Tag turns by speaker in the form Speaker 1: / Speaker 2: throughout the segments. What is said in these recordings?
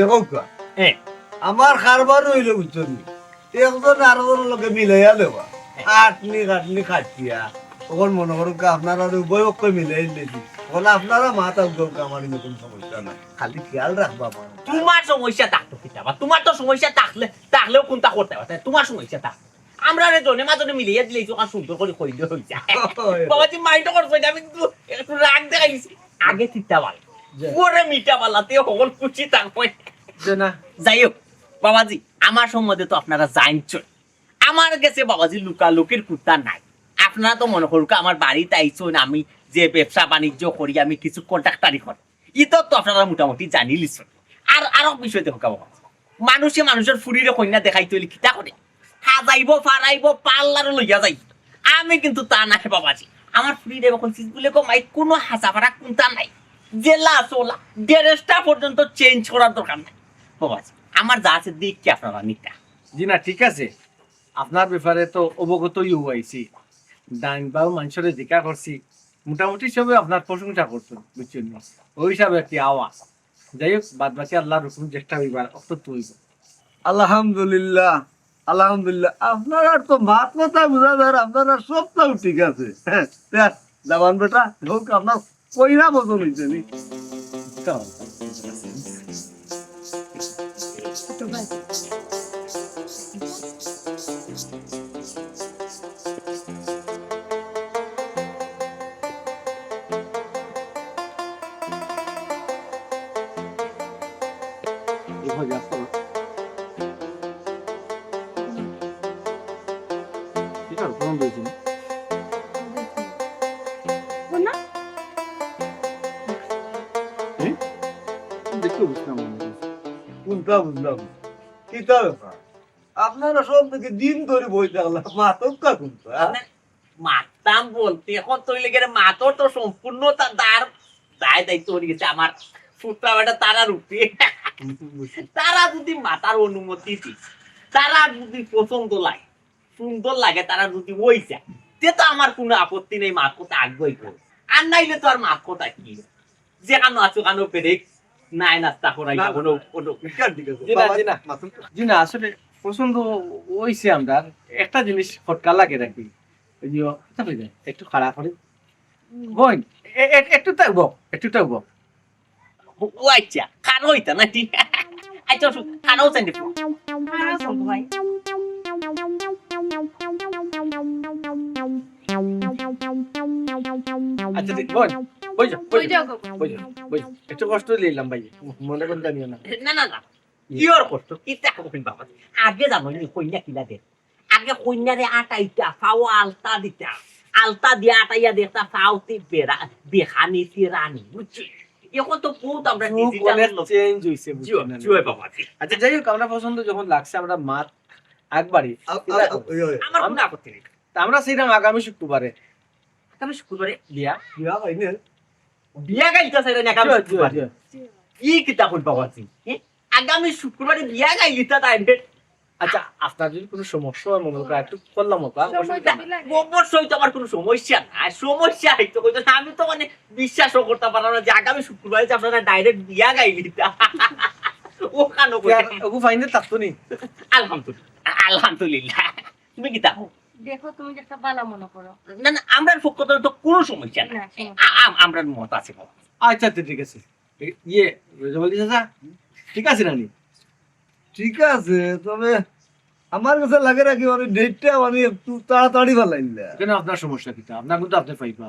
Speaker 1: দেখো কা আমার কারবার হইল বুঝছি একজন আরেকজনের লগে মিলাইয়া দেওয়া কাটনি খাটিয়া তখন মনে করুন আপনারা উভয় পক্ষ মিলাই দিয়েছি তখন আপনারা মাথা উদ্যোগ আমার নতুন সমস্যা নাই খালি খেয়াল রাখবা
Speaker 2: তোমার সমস্যা থাকতো কিতাবা তোমার তো সমস্যা থাকলেও কোনটা করতে পারতে তোমার সমস্যা থাকতো আমরা জনে মাজনে মিলিয়ে দিলে যখন সুন্দর করে কইলে হইছে বাবাজি মাইন্ড করছ আমি কিন্তু একটু রাগ দেখাইছি আগে চিন্তা ভাল ওরে মিটা বালাতে হল খুশি থাকবে
Speaker 3: না
Speaker 2: যাই হোক বাবাজি আমার সম্বন্ধে তো আপনারা জানছেন আমার কাছে বাবাজি লুকালুকির কুত্তা নাই আপনারা তো মনে করুক আমার বাড়িতে আইছেন আমি যে ব্যবসা বাণিজ্য করি আমি কিছু কন্ট্রাক্টারি করি ইতো তো আপনারা মোটামুটি জানি লিছেন আর আরো বিষয় দেখো বাবা মানুষে মানুষের ফুরিরে কন্যা দেখাই তৈরি কিতা করে সাজাইব ফারাইব পার্লার লইয়া যাই আমি কিন্তু তা নাই বাবাজি আমার ফুরিরে এখন বলে কমাই কোনো হাসা ফারা কোনটা নাই জেলা চোলা ড্রেসটা পর্যন্ত চেঞ্জ করার দরকার নাই বাবাজি আমার যা আছে দিক কি আপনারা নিতা
Speaker 3: জি না ঠিক আছে আপনার ব্যাপারে তো অবগতই হইছি ডাইন বাবু মানুষের জিজ্ঞা করছি মোটামুটি সবে আপনার প্রশংসা করতো বুঝছেন ওই হিসাবে কি আওয়াজ যাই হোক বাদ বাকি আল্লাহর হুকুম চেষ্টা হইবার অত তুই
Speaker 1: আলহামদুলিল্লাহ আলহামদুলিল্লাহ আপনারা তো মাত কথা বুঝা যায় আপনারা সবটাও ঠিক আছে হ্যাঁ জামান বেটা হোক আপনার কইরা বদল হইছে নি কোনটা বুঝলাম কিতা ব্যাপার আপনারা সব থেকে দিন ধরে বই থাকলাম মাতকা কোনটা
Speaker 2: মাতাম বলতে এখন তৈলে গেলে মাতর তো সম্পূর্ণ তার দায় দায়িত্ব হয়ে গেছে আমার ফুটটা বেটা তারা রূপে তারা যদি মাতার অনুমতি দিই তারা যদি পছন্দ লাগে সুন্দর লাগে তারা যদি ওই যায় তে তো আমার কোনো আপত্তি নেই মাত কথা আগ্রহী করে আর নাইলে তো আর মাত কথা কি যেখানে আছো কানো পেরে নাই নাস্তা করাই কোনো
Speaker 3: জি না আসলে পছন্দ হইছে আমরা একটা জিনিস ফটকা লাগে রাখি একটু খারাপ করে বোন একটু থাকবো
Speaker 2: ও আচ্ছা খানো হইতা না ঠিক আচ্ছা খানাও চাই ভাই
Speaker 3: আচ্ছা বোন একটু কষ্ট নিলাম ভাই মনে করে জানিও না
Speaker 2: না কিয়র কষ্ট কি টাকা কইন বাবা আগে জানো নি কইনা কিলা দে আগে কইনারে আটাইতা ফাও আলতা দিতা আলতা দিয়া আটাইয়া দেখতা ফাউতি বেরা বেখানি তিরানি বুঝছি এখন তো বহুত আমরা ডিজিটাল
Speaker 3: চেঞ্জ হইছে বুঝছেন
Speaker 2: জয় বাবা
Speaker 3: আচ্ছা যাই হোক আমরা পছন্দ যখন লাগছে আমরা মাত একবারই
Speaker 2: আমার কোনো আপত্তি নেই
Speaker 3: আমরা সেইরকম আগামী শুক্রবারে
Speaker 2: বিয়া
Speaker 1: হয়নি
Speaker 2: বিয়া গাইতা সাইরা না আগামী শুক্রবারে কি কিতা কইন বাবা আগামী শুক্রবারে বিয়া গাইতা তাই
Speaker 3: আচ্ছা আপনার যদি কোনো সমস্যা হয় মনে করেন একটু করলাম
Speaker 2: অবশ্যই তো আমার কোনো সমস্যা নাই সমস্যা হইতো কইতো আমি তো মানে বিশ্বাসও করতে পারলাম না যে আগামী শুক্রবারে যে আপনারা ডাইরেক্ট বিয়া গাইলিতা ও কানো
Speaker 3: ওগু ফাইনাল থাকতো নি
Speaker 2: আলহামদুলিল্লাহ তুমি কি তাও
Speaker 4: দেখো তুমি একটা বালা মনে করো
Speaker 2: না আমরা পক্ষ থেকে তো কোনো সমস্যা নাই আমরা মত আছে
Speaker 3: আচ্ছা ঠিক আছে ইয়ে বলি চাচা ঠিক আছে রানী
Speaker 1: ঠিক আছে তবে আমার কাছে লাগে রাখি মানে ডেটটা মানে একটু তাড়াতাড়ি ভালাইলে
Speaker 3: কেন আপনার সমস্যা কি আপনার কিন্তু আপনি পাইবা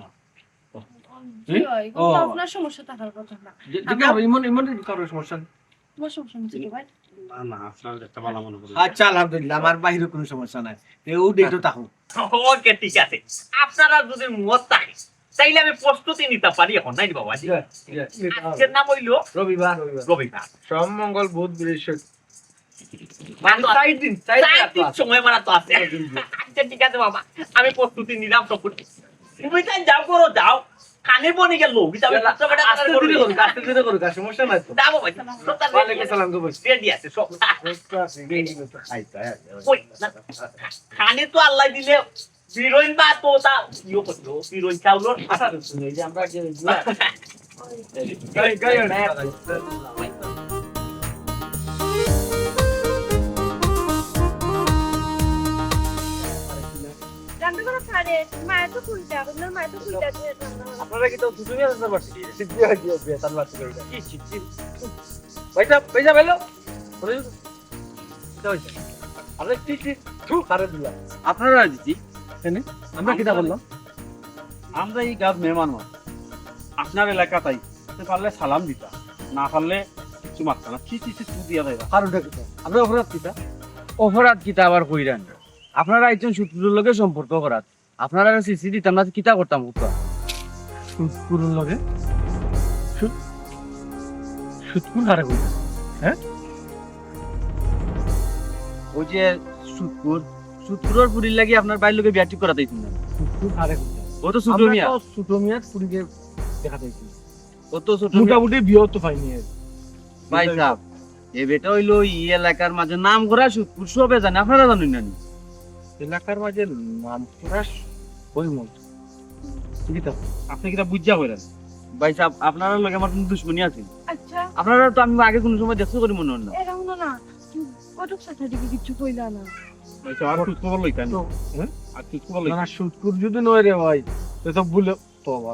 Speaker 4: আপনার সমস্যা থাকার কথা না
Speaker 3: ইমন কারোর সমস্যা
Speaker 4: তোমার সমস্যা হচ্ছে ভাই
Speaker 3: না আপনার একটা ভালো মনে করি আচ্ছা আলহামদুলিল্লাহ আমার বাইরে কোনো সমস্যা নাই ও ডেটও থাকো
Speaker 2: ওকে ঠিক আছে আপনারা যদি মত থাকে তাইলে আমি প্রস্তুতি নিতে পারি এখন নাই বাবা আজকের নাম হইলো
Speaker 1: রবিবার
Speaker 3: সোম মঙ্গল বুধ
Speaker 2: বৃহস্পতি সময় মারা তো আছে আচ্ছা ঠিক আছে বাবা আমি প্রস্তুতি নিলাম তো তুমি তাই যাও করো যাও কানে বনি গেল
Speaker 3: সমস্যা নাই তো
Speaker 2: যাবো ভাই
Speaker 3: ওয়ালাইকুম সালাম গো বস
Speaker 2: রেডি আছে সব কানে তো আল্লাহ দিলে হিরোইন বা তো তা ইও করলো হিরোইন চাউলর আশা শুনে যে আমরা যে
Speaker 4: খুলতে আপনার মায়ের তো খুলতে আছে
Speaker 3: আপনারা কি তো দুজনই আছেন বাড়ি সিদ্ধি হয় দিও বেতন বাড়তে কইরা কি চিঠি ভাইটা পয়সা পেলো বলে দাও আরে চিঠি থু করে দিলা
Speaker 5: আপনারা দিদি
Speaker 3: আমরা কিটা বললাম
Speaker 5: আমরা এই গাছ মেহমান হন আপনার এলাকা তাই পারলে সালাম দিতা না পারলে কিছু মারতা না কি চিঠি তু দিয়া যাইবা
Speaker 3: আর ওটা কিটা আমরা অপরাধ কিটা
Speaker 5: অপরাধ কিতা আবার কইরান আপনারা একজন শত্রুর লগে সম্পর্ক করাত আপনারা সিসি দিতাম না কিতা করতাম উত্তর
Speaker 3: সুৎকুরুর লগে সুৎকুর হারে কইতা
Speaker 5: ওই যে সুতপুরের পুরীর লাগি আপনার বাইর লোকে বিয়া ঠিক করা দিয়েছেন না
Speaker 3: সুৎকুর হারে কইতা
Speaker 5: ও তো ছোট মিয়া
Speaker 3: ছোট মিয়ার পুরিকে দেখা যাইছে
Speaker 5: ও তো ছোট মিয়া।
Speaker 3: মোটামুটি বিয়েও তো পাইনি
Speaker 5: ভাই সাহেব এ বেটা হইলো ই এলাকার মাঝে নাম করা সুতপুর সবে জানে আপনারা জানেন না নি?
Speaker 3: এলাকার মাঝে নাম করা ওই মত কিটা
Speaker 5: আপনি কিটা বুঝা কইলেন ভাই সাহেব আপনার লগে আমার কোনো দুশ্মনী আছে
Speaker 4: আচ্ছা
Speaker 5: আপনারা তো আমি আগে কোনো সময় দেখছো করি মনে হল না
Speaker 4: এরকম না কটক সাথে দিকে কিছু কইলা না
Speaker 5: ভাই সাহেব আর সুত খবর লইতেন আর সুত খবর
Speaker 3: না
Speaker 5: লইতেন
Speaker 3: না সুৎকুর যদি নয় রে ভাই তো সব ভুলে তোবা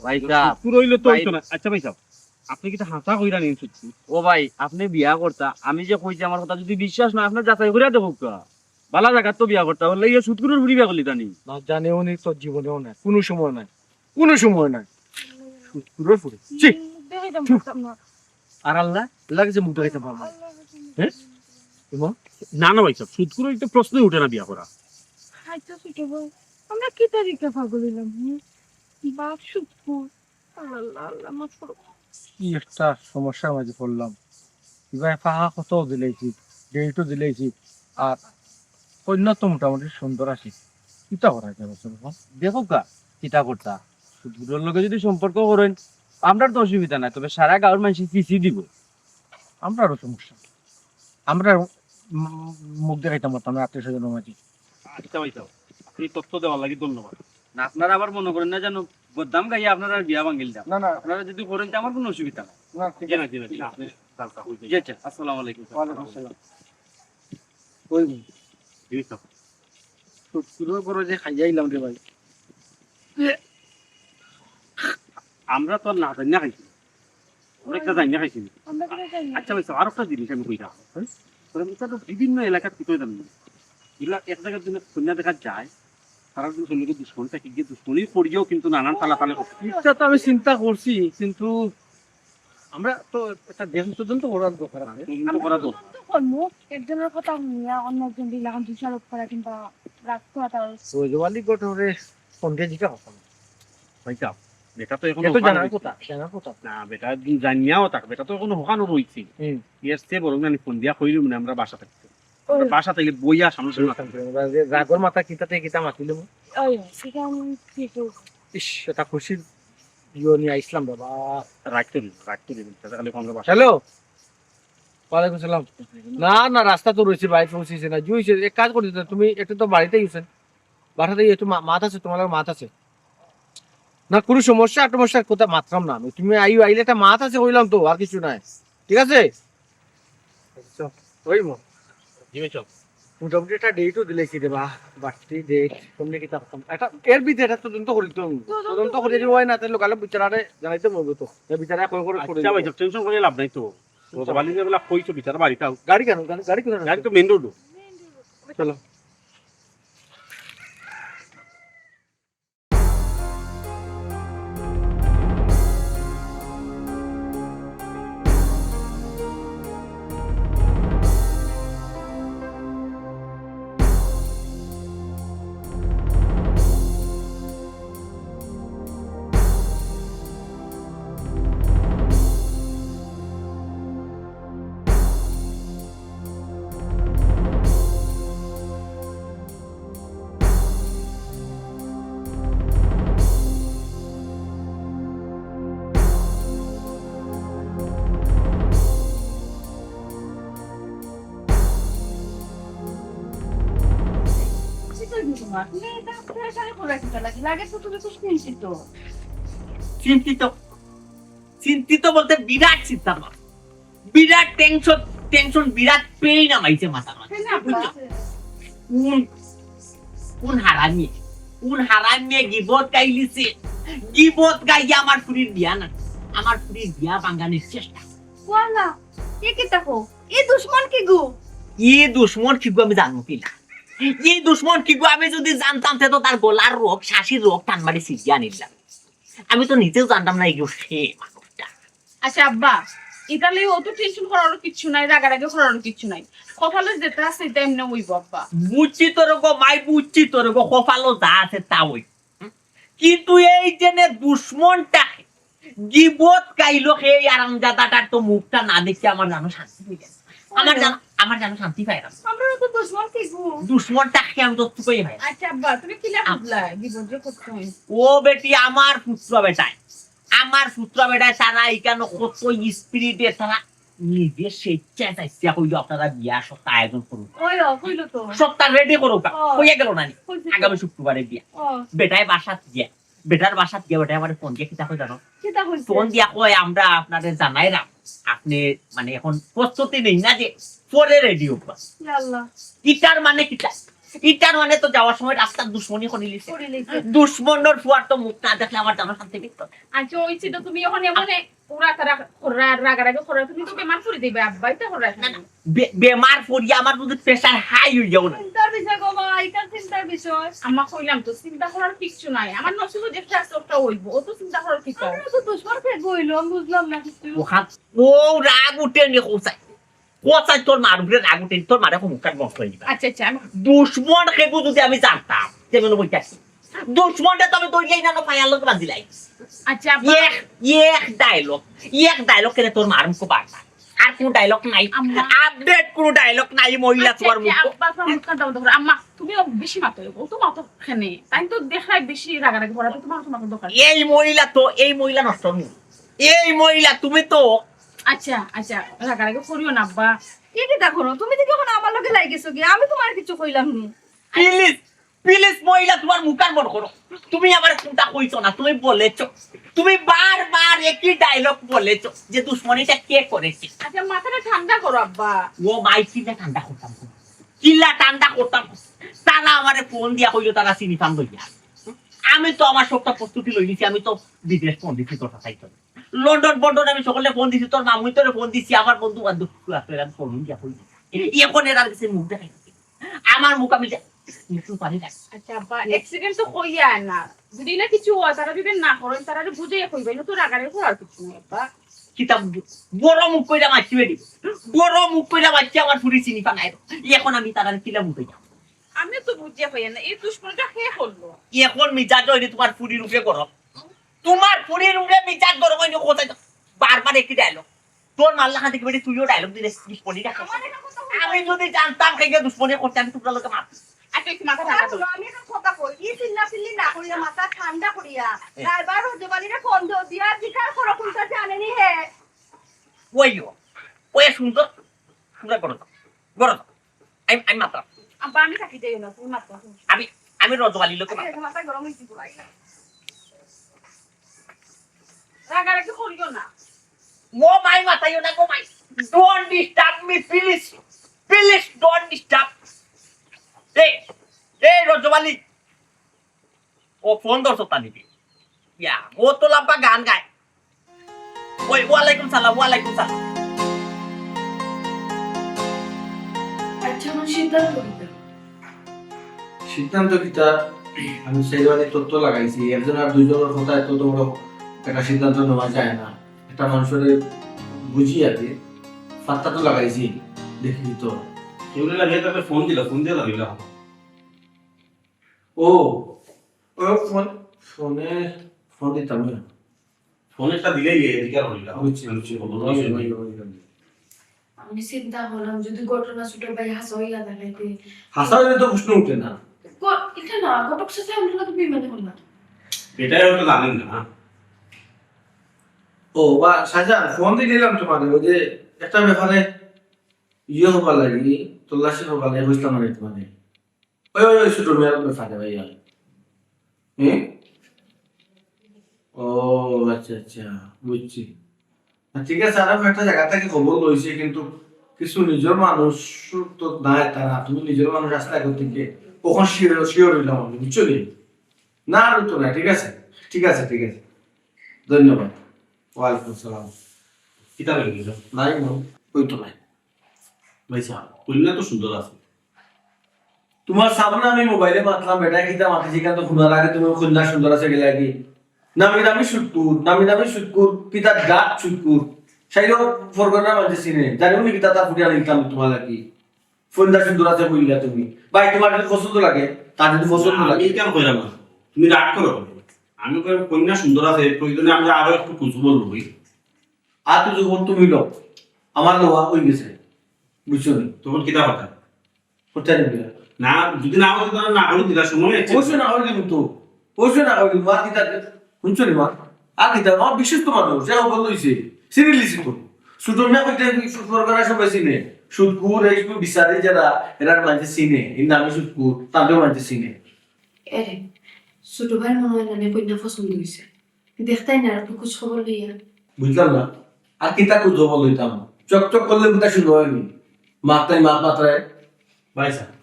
Speaker 5: ভাই সাহেব
Speaker 6: পুরো হইলে তো
Speaker 5: ভাই-
Speaker 6: হইতো না আচ্ছা ভাই সাহেব আপনি কি হাসা কইরা নিন সত্যি
Speaker 5: ও ভাই আপনি বিয়া করতা আমি যে কইছি আমার কথা যদি বিশ্বাস না আপনার যাচাই করে দেখো বালা জায়গা তো বিয়া করতা বললে ইয়ে সুতকুরের বুড়ি বিয়া করলি তানি
Speaker 3: না জানেও নি তোর জীবনেও নাই কোনো সময় নাই কোনো সময় নাই সুৎকুরের পুরি ছি
Speaker 4: দেখাইতাম পারতাম না
Speaker 3: আর আল্লাহ লাগছে মুখ দেখাইতে পারবো না
Speaker 6: না না ভাই সাহেব সুদ করে তো প্রশ্নই উঠে না বিয়া করা
Speaker 4: আচ্ছা ছোট ভাই আমরা কি তারিখে পাগল হইলাম বাপ সুৎপুর আল্লাহ আল্লাহ মাফ করো
Speaker 3: কি একটা সমস্যার মাঝে পড়লাম এবার পাহা কত দিলেছি ডেটও দিলেছি আর কন্যা তো মোটামুটি সুন্দর আছি কিটা করা যাবে
Speaker 5: দেখো কা কিতা করতা সুতকুরের লগে যদি সম্পর্ক করেন আমরা তো অসুবিধা নাই তবে সারা গাঁয়ের মানুষ পিছি দিব
Speaker 3: আমরারও সমস্যা আমরা মুখ দেখাইতাম পারতাম না আত্মীয় স্বজনের মাঝে
Speaker 6: আচ্ছা ভাই সাহেব এই তথ্য দেওয়ার লাগি ধন্যবাদ
Speaker 5: না আপনারা আবার মনে করেন না জানো বদনাম গাইয়া আপনারা আর বিয়া ভাঙিল দাম
Speaker 3: না না
Speaker 5: আপনারা যদি করেন তো আমার কোনো অসুবিধা নাই
Speaker 3: না ঠিক
Speaker 6: জি না জি না জি না, আপনি কালকা হইতে
Speaker 5: জি আচ্ছা আসসালামু আলাইকুম
Speaker 3: ওয়ালাইকুম আসসালাম ওই
Speaker 6: জি সাহেব
Speaker 3: শুরু করে যে খাইয়াইলাম রে ভাই
Speaker 6: আমরা তো আর না জানি না খাইছি আমরা একটা জানি না খাইছি
Speaker 4: আমরা কি জানি
Speaker 6: আচ্ছা ভাই সাহেব আর একটা জিনিস আমি কইরা এটা তো বিভিন্ন এলাকার কি জানি এগুলা এক জায়গার জন্য কন্যা দেখা যায় তারা কিন্তু সৈন্যকে দুশ্মনী থাকে গিয়ে দুশ্মনী করিয়েও কিন্তু নানান তালা করতে
Speaker 3: এটা তো আমি চিন্তা করছি কিন্তু আমরা তো একটা দেহ তদন্ত করার দরকার আছে
Speaker 6: কিন্তু করা তো
Speaker 4: তো কর্ম একজনের কথা নিয়ে অন্য একজন দিলে এখন দোষারোপ করা কিংবা রাগ করা তার
Speaker 3: সোজওয়ালি গটরে সন্ধ্যা জিকা কথা
Speaker 6: ভাই সাহেব বেটা তো এখন
Speaker 3: এটা জানার কথা জানার কথা
Speaker 6: না বেটা জানিয়াও থাক বেটা তো এখন হকানো রয়েছে এর চেয়ে বরং আমি ফোন দিয়া কইলুম না আমরা বাসা থাকতে আমরা বাসা থাকলে বইয়া সামনে সামনে
Speaker 3: রাগর মাথা কিতাতে কিতা মাতিলে
Speaker 4: ওই সেটা আমি ঠিক
Speaker 3: ইস এটা খুশির ইয়ে নিয়ে আইসলাম বাবা
Speaker 6: রাখতে দিন তাহলে আমরা বাসা
Speaker 3: হ্যালো ওয়ালাইকুম সালাম না না রাস্তা তো রয়েছে বাইক পৌঁছেছে না জুইছে এক কাজ করতে তুমি একটু তো বাড়িতে গেছেন বাসাতে একটু মাথা আছে তোমার মাথ আছে না কোনো সমস্যা টমস্যার কোথা মাত্রাম না আমি তুমি আইলে একটা মাথ আছে কইলাম তো আর কিছু নাই ঠিক আছে ওই মো
Speaker 6: জি ভাই সাহেব
Speaker 3: মোটামুটি একটা ডেটও দিলেছি রে বাড়তি ডেট তুমি কি থাকতাম একটা এর ভিতরে একটা তদন্ত করি তো তদন্ত করে যদি হয় না তাহলে লোকালে বিচারারে জানাইতে বলবো তো বিচারা কই করে করে
Speaker 6: আচ্ছা ভাই সাহেব টেনশন করে লাভ নাই তো তো বালি যে বলা কইছো বিচার বাড়িতে আও
Speaker 3: গাড়ি কেন গাড়ি কেন
Speaker 6: গাড়ি তো মেন রোড
Speaker 3: চলো
Speaker 2: চিন্তিত চিন্তিত বলতে বিরাট চিন্তা কর বিরাট টেনশন বিরাট পেইন আমাইছে মাথা কোন কোন হারামি কোন হারামে গিবত গাইলিছে, গিবত গাইয়া আমার ফুরির বিয়া না, আমার ফুরির বিয়া ভাঙানোর চেষ্টা।
Speaker 4: ওয়ালা এ কি দেখো এ দুশ্মন কি গো
Speaker 2: ই দুশ্মন কি গো আমি জানবো কি না, ই দুশ্মন কি গো আমি যদি জানতাম তো তার গলার রোগ শ্বাসের রোগ টান মারি সিজিয়া নিলাম। আমি তো নিজেও জানতাম না এগুলো সে মানুষটা।
Speaker 7: আচ্ছা আব্বা ইতালি অত টেনশন করার কিছু নাই, রাগারাগি করার কিছু নাই, কপালে যেটা আছে এটা এমনি হইব আব্বা।
Speaker 2: বুঝছি তোর গো মাই, বুঝছি তোর গো কপালও যা আছে তা ওই, কিন্তু এই জেনে দুশ্মনটা গিবত গাইলো সেই আরামজাদাটার তো মুখটা না দেখে আমার জানো শান্তি হয়ে গেছে, আমার জানো শান্তি পাই না।
Speaker 4: আমরা তো দুশ্মন কি গো
Speaker 2: দুশ্মনটাকে আমি তো তুই ভাই।
Speaker 7: আচ্ছা আব্বা তুমি কি বুঝলা বিপর্য করতে হয়?
Speaker 2: ও বেটি আমার পুত্র বেটায়, আমার পুত্র বেটায় তারা এখানে কত স্পিরিটে তারা নিজে স্বেচ্ছায় চাইছে হইলো আপনারা বিয়া সপ্তাহ আয়োজন করুন,
Speaker 4: ওই হইলো তো
Speaker 2: সপ্তাহ রেডি করুক, হইয়া গেল না নি?
Speaker 4: হইছে তো।
Speaker 2: আগামী শুক্রবারে বিয়া।
Speaker 4: ও
Speaker 2: বেটায় বাসাত গিয়া, বেটার বাসাত গিয়া বেটায় আমার ফোন দিয়ে কিতা কই জানো,
Speaker 4: কিটা হইছে
Speaker 2: ফোন দিয়া কয় আমরা আপনাদের জানাইলাম আপনি মানে এখন প্রস্তুতি নেই না যে পরে রেডি হবা।
Speaker 4: ইয়া আল্লাহ
Speaker 2: ইটার মানে কিটা, ইটার মানে তো যাওয়ার সময় রাস্তার দুশ্মনী করে লিছে,
Speaker 4: করে লইছে
Speaker 2: দুশ্মনের ফুয়ার তো মুখ না দেখলে আমার জানো শান্তি পেত।
Speaker 7: আচ্ছা ওই ছিল তুমি এখন এমন পুরা তারা রাগারাগি করা, তুমি তো বেমার করে দিবে আব্বা, এটা করা
Speaker 2: না, না, বেমার পড়িয়া আমার যদি প্রেসার হাই হয়ে যাও না।
Speaker 4: চিন্তার বিষয় গো মা, এটা চিন্তার বিষয়।
Speaker 7: আম্মা কইলাম তো চিন্তা করার কিছু নাই, আমার নসিব যেটা আছে ওটা হইব, ও তো চিন্তা করার কিছু নাই।
Speaker 4: আমরা তো দুশ্মন ফেক হইলো, আমি বুঝলাম না কিছু।
Speaker 2: ওখান ও রাগ উঠে নি কোসাই, কোসাই তোর মার উপরে রাগ উঠে তোর মারে মুখ কাট বন্ধ হয়ে যাবে।
Speaker 7: আচ্ছা আচ্ছা আমি
Speaker 2: দুশ্মন খেগু যদি আমি জানতাম যেমন বইতাছি, দুশ্মনটা তো আমি দৌড়িয়াই না পায়ার লোক বাঁধিলাই।
Speaker 7: আচ্ছা আব্বা
Speaker 2: এক ডায়লগ কেন তোর মার মুখ বাড়তা, আর কোন ডায়লগ নাই,
Speaker 7: আম্মা।
Speaker 2: আপডেট কোন ডায়লগ নাই মহিলা তোমার মুখ।
Speaker 7: আব্বা তোমার কাটা দাও আম্মা, তুমি বেশি মাতো ও তো মাতো খানে, তাই তো দেখাই বেশি রাগারাগি করা, তোমার তোমার দরকার।
Speaker 2: এই মহিলা নষ্ট নয়, এই মহিলা তুমি তো
Speaker 7: আচ্ছা আচ্ছা রাগারাগি করিও না আব্বা।
Speaker 4: কি কি দেখো না, তুমি তো যখন আমার লগে লাগিয়েছো কি, আমি তোমার কিছু কইলাম নি।
Speaker 2: প্লিজ মহিলা তোমার মুখ আর বন্ধ করো। তুমি আমার কোনটা কইছো না, তুমি বলেছো, তুমি বারবার একই ডায়লগ বলেছো যে দুশ্মনীটা কে করেছে।
Speaker 7: আচ্ছা মাথাটা ঠান্ডা করো আব্বা।
Speaker 2: ও মাই কিলা ঠান্ডা করতাম, কিলা ঠান্ডা করতাম, তারা আমারে ফোন দিয়া কইলো তারা চিনি পান লইয়া। আমি তো আমার সবটা প্রস্তুতি লই নিছি, আমি তো বিদেশ ফোন দিছি তোর চাইতো, লন্ডন আমি সকলে ফোন দিছি, তোর মামুই তোরে ফোন দিছি, আমার বন্ধু বান্ধব ফোন দিয়া কই এখন এর কাছে মুখ দেখাই আমার মুখ আমি একটু পারি না।
Speaker 7: আচ্ছা আব্বা অ্যাক্সিডেন্ট তো কইয়া না, যদি না কিছু হয় তারা যদি না করেন তারা বুঝাইয়া কইবে না, তো রাগারাগি করার কিছু নাই আব্বা।
Speaker 2: কিতাব বড় মুখ কইরা মাছিবে দি, বড় মুখ কইরা মাছি আমার ফুরি চিনি পানাই। এখন আমি তারা কিলা মুখ কইরা
Speaker 7: আমি তো বুঝিয়া পাই না এই দুশ্মনটা কে করলো।
Speaker 2: এখন মিজাজ হইনি তোমার ফুরির উপরে গরম, তোমার ফুরির উপরে মিজাজ গরম হইনি কোথায় বারবার একই ডায়লগ, তোর মাল্লা খান থেকে বেটি তুইও ডায়লগ দিলে দুশ্মনী দেখা। আমি যদি জানতাম কে দুশ্মনী করতে আমি তোমরা লোকে মারতাম।
Speaker 7: আচ্ছা একটু মাথা ঠান্ডা করো।
Speaker 4: আমি একটা কথা কই, ই চিল্লা না করিয়া মাথা ঠান্ডা করিয়া ড্রাইভার হতে পারিরে ফোন দাও দিয়া জিকার করো কোনটা জানেনি হে।
Speaker 2: ওই সুন্দর সুন্দর করো করো, আমি মাত্রা
Speaker 7: আব্বা আমি থাকি যাই না, তুমি মাথা
Speaker 2: আমি রজওয়ালি লোকে মারতাম।
Speaker 4: মাথা গরম হইছে পুরাই।
Speaker 7: রাগারাগি করিও না।
Speaker 2: ও মাই মাথায় না গো মাই, don't disturb me please, please don't disturb. এই রজওয়ালি ও ফোন ধরছো তা নিবি ইয়া, ও তো লাম্পা গান গায়। ওয়ালাইকুম সালাম, ওয়ালাইকুম সালাম।
Speaker 4: আচ্ছা কোন সিদ্ধান্ত নিতে
Speaker 3: সিদ্ধান্ত কিতা আমি সেইভাবে তথ্য লাগাইছি, একজন আর দুইজনের কথা এত বড় একটা সিদ্ধান্ত নেওয়া যায় না, একটা মানুষের বুঝিয়ে দিয়ে ফাত্তা তো লাগাইছি, দেখি তো
Speaker 6: এগুলো লাগিয়ে তাকে ফোন দিয়ে লাগিল।
Speaker 3: ও ফোনে ফোন দিতাম না,
Speaker 6: ফোনেরটা দিলেই এদিকে হইল।
Speaker 8: আমি চিন্তা করলাম যদি ঘটনা ছোট ভাই হাসইয়া দেখাইতে
Speaker 3: হাসালে তো প্রশ্ন উঠে না।
Speaker 8: এটা না ঘটক সাথে আমরা তো বিমানে করলাম
Speaker 6: এটাই হয়তো জানেন না।
Speaker 3: ও বা সাজান ফোন দিয়ে দিলাম তোমার, ওই যে একটা ব্যাপারে হবার লাগি তল্লাশি হবার লাগে বুঝলাম না তোমাদের ওই ছোট মেয়ের ব্যাপারে ভাইয়া। ও আচ্ছা বুঝছি, ঠিক আছে। আর একটা জায়গা থেকে খবর লইছে, কিন্তু কিছু নিজের মানুষ তো নাই, তারা তুমি নিজের মানুষ আসলে এখন থেকে কখন শিওর হইলাম আমি, বুঝছো নি? না আর তো না, ঠিক আছে ঠিক আছে ঠিক আছে, ধন্যবাদ। ওয়ালাইকুম সালাম।
Speaker 6: কিতা লাগে গেল
Speaker 3: নাই ওই তো নাই।
Speaker 6: ভাই সাহেব কন্যা তো সুন্দর আছে।
Speaker 3: তোমার সামনে আমি মোবাইলে মাতলাম বেটা কিতা মাতিছি কেন শোনার আগে তুমি কন্যা সুন্দর আছে গেলে কি নামি দামি সুটকুর, নামি দামি সুটকুর পিতা গাত সুটকুর সাইড ফরগনা মাঝে সিনে জানিও নি কিতা তার ফুটিয়া নিতাম তোমার লাগি কন্যা সুন্দর আছে বললা তুমি। ভাই তোমার যদি পছন্দ লাগে তার যদি পছন্দ
Speaker 6: আমি
Speaker 3: লাগে
Speaker 6: কেন কইরাম না, তুমি রাগ করো কেন? আমি কইরাম কন্যা সুন্দর আছে, প্রয়োজনে আমি আরো একটু কুচুবল লই।
Speaker 3: আর তো যখন তুমি লো আমার লোয়া হয়ে গেছে বুঝছো নি,
Speaker 6: তখন কিতা কথা
Speaker 3: কোথায় নিবি
Speaker 6: না, যদি না হতো তাহলে না হলে দিলা সময় আছে।
Speaker 3: অবশ্যই না হয়ে দিবি তো, অবশ্যই না হয়ে দিবি। মা কিতা শুনছো নি মা আর কিতা আমার বিশেষ তো মানুষ সে বল হইছে সিরিয়াসলি তো সুটো না কইতে সুটকুর করা সবাই চিনে সুটকুর এই বিচারে যারা এরার মাঝে চিনে এই নামে সুটকুর তাদের মাঝে চিনে।
Speaker 8: এরে ছোট ভাই মনে হয় না কন্যা পছন্দ হয়েছে, দেখতাই না একটু খোঁজ খবর লইয়া।
Speaker 3: বুঝলাম না আর কিতা খুঁজো বল হইতাম চকচক করলে বুঝা শুনো হয়নি মাত্রায় মাত্রায়।
Speaker 6: ভাই সাহেব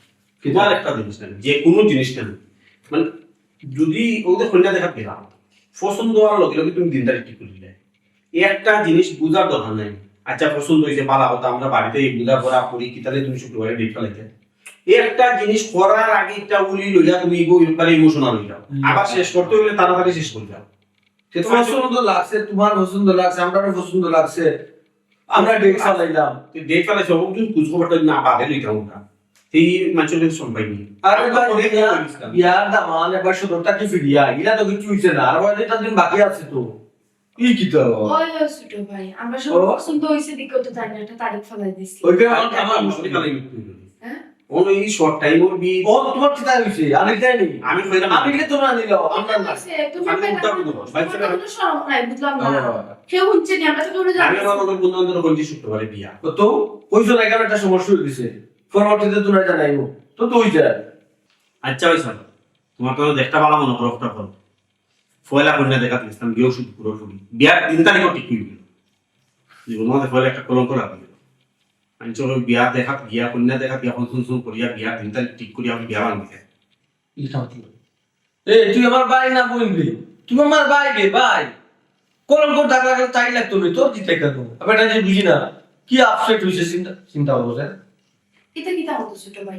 Speaker 6: তোমার একটা জিনিস নেন, যে কোনো জিনিস নেন, মানে যদি ওদের কন্যা দেখা পেলাম পছন্দ হওয়ার লগে লগে তুমি দিনদারি ঠিক করলে একটা জিনিস বুঝার দরকার নাই। আচ্ছা পছন্দ হয়েছে পালা কথা, আমরা বাড়িতে বুঝা পড়া করি কি তাহলে তুমি শুক্রবারে ডেট ফেলাইতে একটা জিনিস করার আগে একটা উলি লইয়া তুমি একবারে ইমোশনাল হয়ে যাও, আবার শেষ করতে হইলে তাড়াতাড়ি শেষ করে যাও। সে
Speaker 3: তোমার পছন্দ লাগছে, তোমার পছন্দ লাগছে, আমারও পছন্দ লাগছে, আমরা ডেট চালাইলাম।
Speaker 6: ডেট ফেলাইছে অবশ্যই কুচ খবরটা না বাদে লইতাম না, এই মানুষের সম্পাই নেই।
Speaker 3: আর ইয়ার দামান এবার সদরটা কি ফিরিয়া ইলা তো কিছু হইছে না, আর হয়তো এটা দিন বাকি আছে তো ই কি তো
Speaker 8: ওই ছোট ভাই আমরা সব পছন্দ হয়েছে দিকে তো তাই না একটা তারিখ ফেলাই দিছি।
Speaker 3: ওইটা
Speaker 6: আমার
Speaker 3: আমার
Speaker 6: মুশকিল কালে মৃত্যু হইল।
Speaker 8: হ্যাঁ
Speaker 6: ওন এই শর্ট টাইম ওর বি
Speaker 3: ও তোমার কি তাই হইছে আমি তাই নি
Speaker 6: আমি কইলাম
Speaker 3: আমি কি তোমরা নিলো আমরা না
Speaker 8: তোমার
Speaker 6: আমি উত্তর দেবো। ভাই ছেলে-
Speaker 8: কোনো শরম নাই বুঝলাম না, কেউ হচ্ছে না আমরা তো করে
Speaker 6: আমি
Speaker 8: যাচ্ছি।
Speaker 6: আমার ওদের বন্ধু বান্ধব বলছি শুক্রবারে বিয়া।
Speaker 3: তো কইছো না কেন একটা সমস্যা হয়ে গেছে ফরওয়ার্ডে তোমরা জানাইবো তো তো হইছে
Speaker 6: আচ্ছা ভাই স্যার তোমার তো দেখতে ভালো মনে করো একটা ফল ফয়লা কন্যা দেখা দিলাম গিয়েও শুধু পুরো ফুলি বিয়ার 3 তারিখও ঠিক হয়ে গেল, জীবন মধ্যে ফয়লা একটা কলঙ্ক রাখা গেল। আমি চলো বিয়া দেখা গিয়া কন্যা দেখা বিয়া শুন করিয়া বিয়ার 3 তারিখ ঠিক করিয়া আমি বিয়া ভাঙিতে
Speaker 3: এ তুই আমার ভাই না বলবি, তুমি আমার ভাই রে ভাই কলঙ্ক দাগ লাগলে তাই লাগতো রে তোর কি তাই কেন আবার এটা যে বুঝি না কি আপসেট হইছে চিন্তা চিন্তা করছে।
Speaker 8: এটা কি তার মতো ছোট ভাই,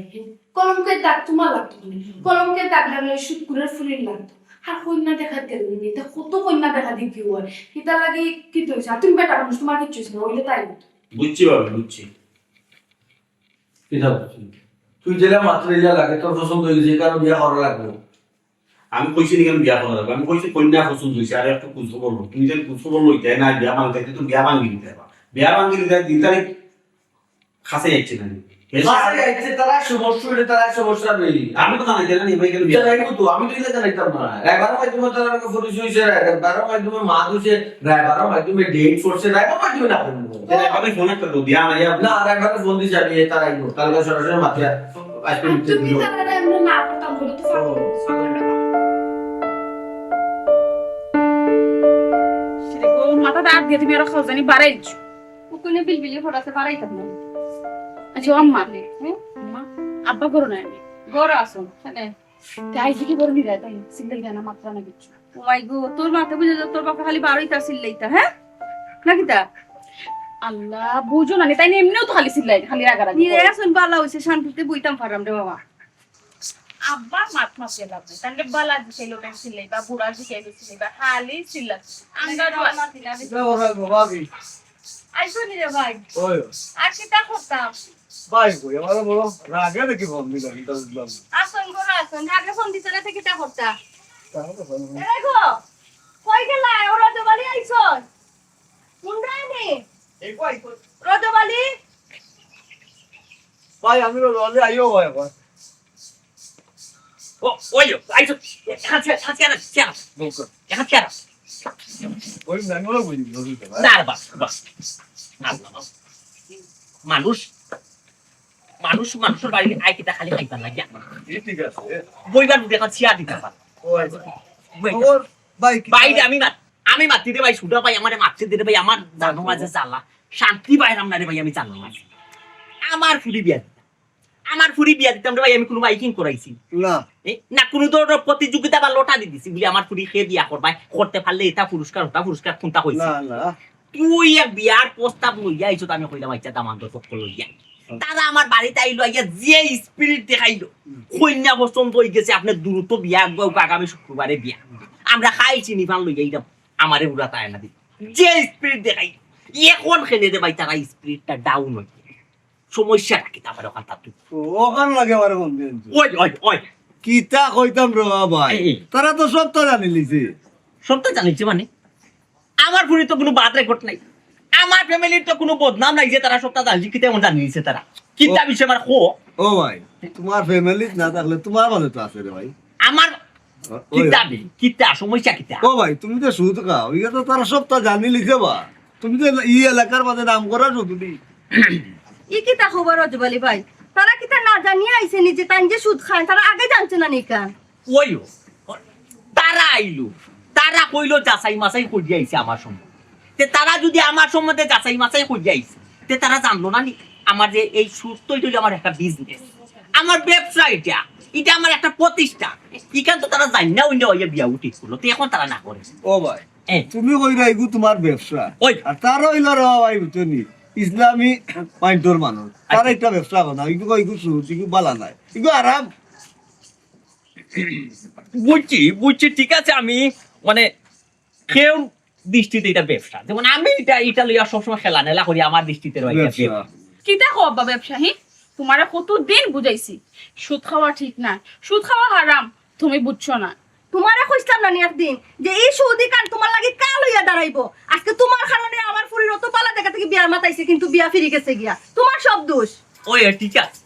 Speaker 8: কলঙ্কের দাগ তোমার লাগতো না, কলঙ্কের দাগ লাগলে শুক্রের ফুলের লাগতো। আর কন্যা দেখা গেল এটা কত কন্যা দেখা দিয়ে কি হয় এটা লাগে কি তো হয়েছে। আর তুমি বেটা মানুষ তোমার কিচ্ছু হয়েছে না ওইলে তাই হতো।
Speaker 6: বুঝছি বাবা বুঝছি।
Speaker 3: কিতা বুঝছি তুই যেটা মাত্র ইলা লাগে তোর পছন্দ হয়েছে কারণ বিয়া করা লাগবে।
Speaker 6: আমি কইছি নি কেন বিয়া করা যাবে, আমি কইছি কন্যা পছন্দ হয়েছে আর একটু কুচ খবর লো। তুমি যদি কুচ খবর লইতে না বিয়া ভাঙতে তুমি বিয়া ভাঙি দিতে পারবা, বিয়া ভাঙি দিতে 3 তারিখ খাসে যাচ্ছে না
Speaker 3: তারা সমস্যা হলে তারা সমস্যা নেই
Speaker 6: আমি তো জানাই জানি ভাই কেন বিয়া
Speaker 3: জানাইবো তো আমি তো এটা জানাইতাম না। রাইবার মাধ্যমে তারা আমাকে পরিচয় হয়েছে, রাইবার মাধ্যমে মা দিছে, রাইবার মাধ্যমে ডেট করছে, রাইবার মাধ্যমে না করবো
Speaker 6: আমি ফোন একটা তো দিয়া নাই
Speaker 3: না রাইবার ফোন দিছে আমি তারা আইবো কালকে সরাসরি মাতিয়া আজকে
Speaker 8: আর তুমি তারা এমন না করতাম বলে তো
Speaker 7: মাথাটা আট দিয়ে তুমি আরো খাও জানি বাড়াইছো
Speaker 4: ওখানে বিলবিলি ফোটাতে পারাইতাম না।
Speaker 7: আচ্ছা আম্মা হ্যাঁ আম্মা আব্বা করো না আমি
Speaker 4: গড় আসুন হ্যাঁ
Speaker 7: তাই কি বড় নি রায় তাই সিঙ্গেল গানা মাত্রা না কিছু
Speaker 4: ও মাই গো তোর মাথা বুঝে তোর বাবা খালি বারোই তার সিল্লাইতা হ্যাঁ নাকি তা
Speaker 7: আল্লাহ বুঝো না তাই এমনিও তো খালি সিল্লাই খালি রাগারাগি
Speaker 4: নিয়ে আসুন বালা হইছে শান্তিতে বইতাম পারাম রে বাবা।
Speaker 7: আব্বা মাত মাসে লাগবে তাহলে বালা দিছে লোকের সিল্লাই বা বুড়া দিছে সিল্লাই বা খালি সিল্লাই আমরা
Speaker 1: বাবা কি
Speaker 4: আইসো নি রে ভাই
Speaker 1: ওই
Speaker 4: আর সেটা করতাম
Speaker 1: ভাই কই আমার বলো রাগে দেখি ফোন দিলাম এটা বুঝলাম
Speaker 4: আসুন করে আসুন আগে ফোন দিতে না থেকে তা করতা
Speaker 1: তাহলে ফোন
Speaker 4: এই গো কই গেলা ওরা তো বালি আইছন মুন্ডা নে
Speaker 1: এই কই
Speaker 4: রজবালি
Speaker 1: ভাই আমি রোজে আইও ভাই এখন
Speaker 2: ও ওই আইছো এখন চেয়ার
Speaker 1: বলছো
Speaker 2: এখন চেয়ার
Speaker 1: ওই নাঙ্গলো বুঝি বুঝতে ভাই
Speaker 2: না বাস বাস মানুষ মানুষ মানুষের বাড়ি আইকিটা খালি খাইবার লাগে
Speaker 1: ঠিক আছে
Speaker 2: বইবার দেখো চেয়ার দিতে পার
Speaker 1: ও আচ্ছা ওর ভাই
Speaker 2: বাইরে আমি মাতি দে ভাই সুদা ভাই আমারে মারতে দে ভাই আমার জানো মাঝে জ্বালা শান্তি পাইলাম না রে ভাই আমি জানলাম আমার ফুলি বিয়া আমার ফুরি বিয়া দিতাম রে ভাই, আমি কোনো মাইকিং করাইছি
Speaker 1: না
Speaker 2: না কোনো ধরনের প্রতিযোগিতা বা লটারি দিছি বলে আমার ফুরি খেয়ে বিয়া করবাই, করতে পারলে এটা পুরস্কার ওটা পুরস্কার কোনটা হয়েছে।
Speaker 1: না না
Speaker 2: তুই এক বিয়ার প্রস্তাব লইয়া আইছো, আমি কইলাম আচ্ছা দামান্তর পক্ষ লইয়া। তারা আমার বাড়িতে আইলো, আইয়া যে স্পিরিট দেখাইলো, কন্যা পছন্দ হয়ে গেছে, আপনার দ্রুত বিয়া আগামী শুক্রবারে বিয়া, আমরা খাইছি নিভান লইয়া এইটা আমারে উড়া তাই না দি যে স্পিরিট দেখাই। এখন খেলে দে ভাই তারা স্পিরিটটা ডাউন হয়ে সমস্যাটা কি আমার ওখান তুই
Speaker 1: ওখান লাগে আমার বন্ধু
Speaker 2: ওই ওই ওই
Speaker 1: কিতা কইতাম রে ভাই,
Speaker 2: এই।
Speaker 1: তারা তো সব তো জানি লিছে।
Speaker 2: সব তো জানিছে মানে আমার ফুরি তো কোনো বাদ রেকর্ড নাই, আমার ফ্যামিলির তো কোনো বদনাম নাই যে তারা সবটা জানছি, কি তেমন জানি নিছে তারা কিতা বিষয় আমার খো।
Speaker 1: ও ভাই, তোমার ফ্যামিলি না থাকলে তোমার ভালো তো আছে রে ভাই।
Speaker 2: আমার
Speaker 1: ওই,
Speaker 2: কিতা নেই, কিতা সমস্যা কিতা।
Speaker 1: ও ভাই তুমি তো সুদ খাও, ইয়ে তো তারা সব তো জানি লিছে বা, তুমি তো ই এলাকার মাঝে নাম করা শুধু
Speaker 9: ই কি তা খবর অজবালি ভাই, তারা কি তা না জানিয়ে আইছে নিজে তাই যে সুদ খায়, তারা আগে জানছে না নিকা।
Speaker 2: ওইও তারা আইলো, তারা কইলো যাচাই মাচাই করি আইছে আমার সম্বন্ধে, তে তারা যদি আমার সম্বন্ধে যাচাই মাচাই করি আইছে, তে তারা জানলো না নি আমার যে এই সুদ তো এটা আমার একটা বিজনেস, আমার ব্যবসা, এটা এটা আমার একটা প্রতিষ্ঠান, এখান তো তারা জানি না ওই ওই বিয়া উঠিক করলো, তো এখন তারা না করে।
Speaker 1: ও ভাই
Speaker 2: এই,
Speaker 1: তুমি কইরা এগু তোমার ব্যবসা,
Speaker 2: ওই।
Speaker 1: আর তার হইল রে ভাই বুঝনি ইসলামী মাইন্ডর মানুষ, তার একটা ব্যবসা বানা ইগু কইগু সুদ ইগু বালা নাই, ইগু আরাম।
Speaker 2: বুঝছি বুঝছি ঠিক আছে, আমি মানে কেউ দৃষ্টিতে এটা ব্যবসা, যেমন আমি এটা লইয়া সবসময় খেলা নেলা করি, আমার দৃষ্টিতে রয়েছে
Speaker 1: ব্যবসা
Speaker 7: কিতা কো আব্বা ব্যবসা? হি তোমারে কতদিন বুঝাইছি সুদ খাওয়া ঠিক না, সুদ খাওয়া হারাম, তুমি বুঝছো না।
Speaker 9: তোমারে কইছিলাম না নি একদিন যে এই সৌদি কান তোমার লাগি কাল হইয়া দাঁড়াইবো, আজকে তোমার কারণে আমার ফুরির অত পালা দেখা থেকে বিয়ার মাতাইছে, কিন্তু বিয়া ফিরে গেছে গিয়া, তোমার সব দোষ।
Speaker 2: ওই ঠিক আছে,